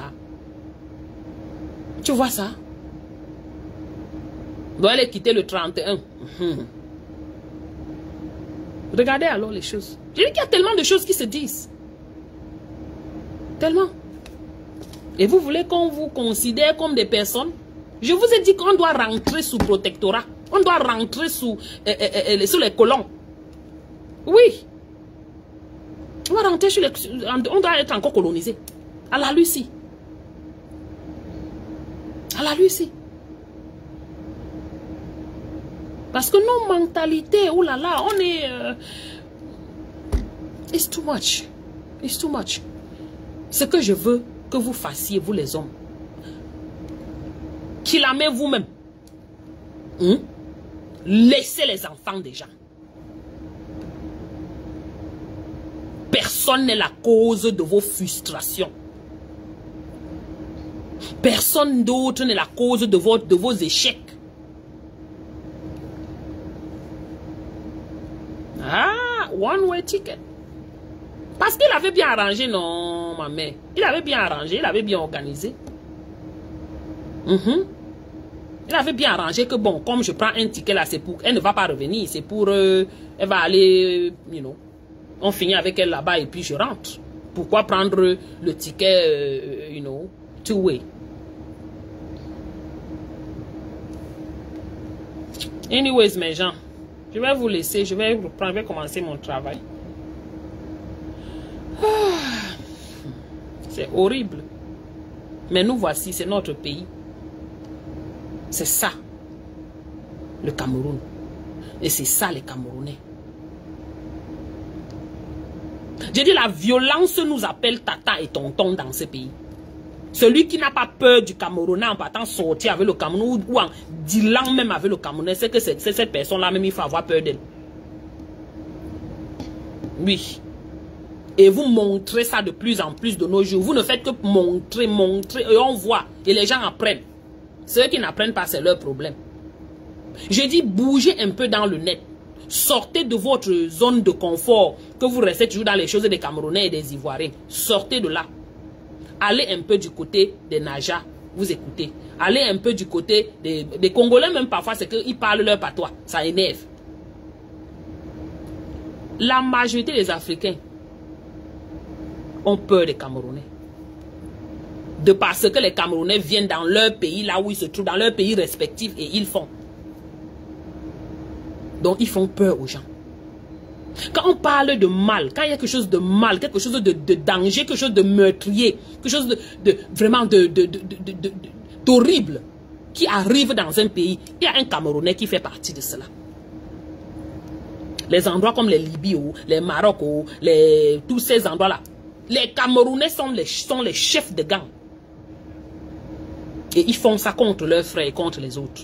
Tu vois ça? Donc elle est quittée le 31. Regardez alors les choses. Je dis qu'il y a tellement de choses qui se disent. Tellement. Et vous voulez qu'on vous considère comme des personnes? Je vous ai dit qu'on doit rentrer sous protectorat. On doit rentrer sous les colons. Oui. On va rentrer sur les... On doit être encore colonisé. À la Lucie. À la Lucie. Parce que nos mentalités, oh là là, on est... it's too much. It's too much. Ce que je veux que vous fassiez, vous les hommes, qu'il la met vous-même. Laissez les enfants des gens. Personne n'est la cause de vos frustrations. Personne d'autre n'est la cause de vos échecs. Ah, one way ticket. Parce qu'il avait bien arrangé, non, ma mère. Il avait bien arrangé, il avait bien organisé. Il avait bien arrangé que bon, comme je prends un ticket là, c'est pour... Elle ne va pas revenir, c'est pour... elle va aller, you know... On finit avec elle là-bas et puis je rentre. Pourquoi prendre le ticket, you know, two-way? Anyways, mes gens, je vais vous laisser, je vais reprendre, je vais commencer mon travail. C'est horrible. Mais nous voici, c'est notre pays. C'est ça, le Cameroun. Et c'est ça, les Camerounais. J'ai dit, la violence nous appelle tata et tonton dans ce pays. Celui qui n'a pas peur du Camerounais en partant sortir avec le Cameroun ou en dealant même avec le Camerounais, c'est que c'est cette personne-là même, il faut avoir peur d'elle. Oui. Et vous montrez ça de plus en plus de nos jours. Vous ne faites que montrer, et on voit. Et les gens apprennent. Ceux qui n'apprennent pas, c'est leur problème. Je dis, bougez un peu dans le net. Sortez de votre zone de confort, que vous restez toujours dans les choses des Camerounais et des Ivoiriens. Sortez de là. Allez un peu du côté des Naja, vous écoutez. Allez un peu du côté des Congolais, même parfois, c'est qu'ils parlent leur patois. Ça énerve. La majorité des Africains ont peur des Camerounais. De parce que les Camerounais viennent dans leur pays, là où ils se trouvent, dans leur pays respectif, et ils font. Donc, ils font peur aux gens. Quand on parle de mal, quand il y a quelque chose de mal, quelque chose de danger, quelque chose de meurtrier, quelque chose vraiment d'horrible qui arrive dans un pays, il y a un Camerounais qui fait partie de cela. Les endroits comme les Libye, les Maroc, tous ces endroits-là, les Camerounais sont les chefs de gang. Et ils font ça contre leurs frères et contre les autres.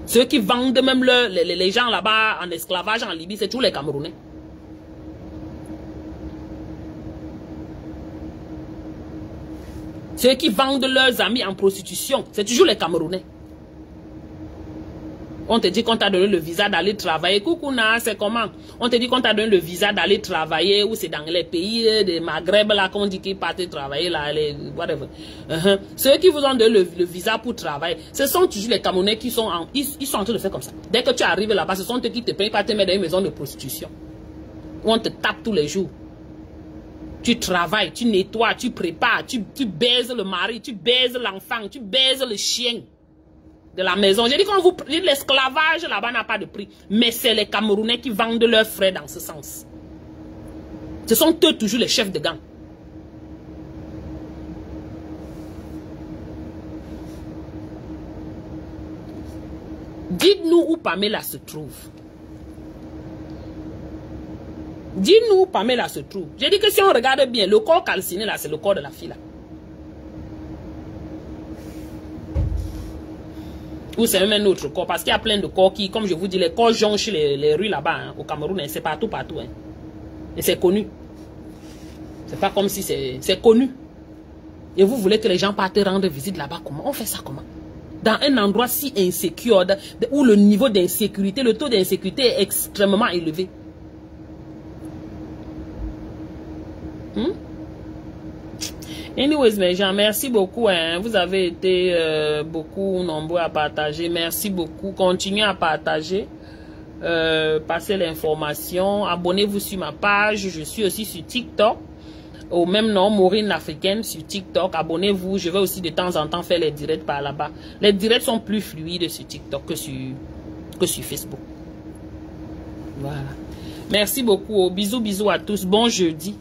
Ceux qui vendent même les gens là-bas en esclavage en Libye, c'est tous les Camerounais. Ceux qui vendent leurs amis en prostitution, c'est toujours les Camerounais. On te dit qu'on t'a donné le visa d'aller travailler. Coucouna, c'est comment? On te dit qu'on t'a donné le visa d'aller travailler, ou c'est dans les pays de Maghreb, là, qu'on dit qu'ils partent travailler, là, les, whatever. Ceux qui vous ont donné le visa pour travailler, ce sont toujours les Camerounais qui sont ils sont en train de faire comme ça. Dès que tu arrives là-bas, ce sont eux qui te payent pas te mettre dans une maison de prostitution. Où on te tape tous les jours. Tu travailles, tu nettoies, tu prépares, tu baises le mari, tu baises l'enfant, tu baises le chien de la maison. J'ai dit quand vous dites l'esclavage là-bas n'a pas de prix. Mais c'est les Camerounais qui vendent leurs frères dans ce sens. Ce sont eux toujours les chefs de gang. Dites-nous où Pamela se trouve. Dites-nous où Pamela se trouve. J'ai dit que si on regarde bien, le corps calciné là, c'est le corps de la fille là. Ou c'est même un autre corps, parce qu'il y a plein de corps qui, comme je vous dis, les corps jonchent les rues là-bas, hein, au Cameroun, hein, c'est partout, partout. Hein. Et c'est connu. C'est pas comme si c'est connu. Et vous voulez que les gens partent rendre visite là-bas, comment? On fait ça comment? Dans un endroit si insécure, où le niveau d'insécurité, le taux d'insécurité est extrêmement élevé. Anyways, mes gens, merci beaucoup. Hein. Vous avez été beaucoup nombreux à partager. Merci beaucoup. Continuez à partager. Passez l'information. Abonnez-vous sur ma page. Je suis aussi sur TikTok. Au même nom, Maureen l'Africaine sur TikTok. Abonnez-vous. Je vais aussi de temps en temps faire les directs par là-bas. Les directs sont plus fluides sur TikTok que sur Facebook. Voilà. Merci beaucoup. Bisous, bisous à tous. Bon jeudi.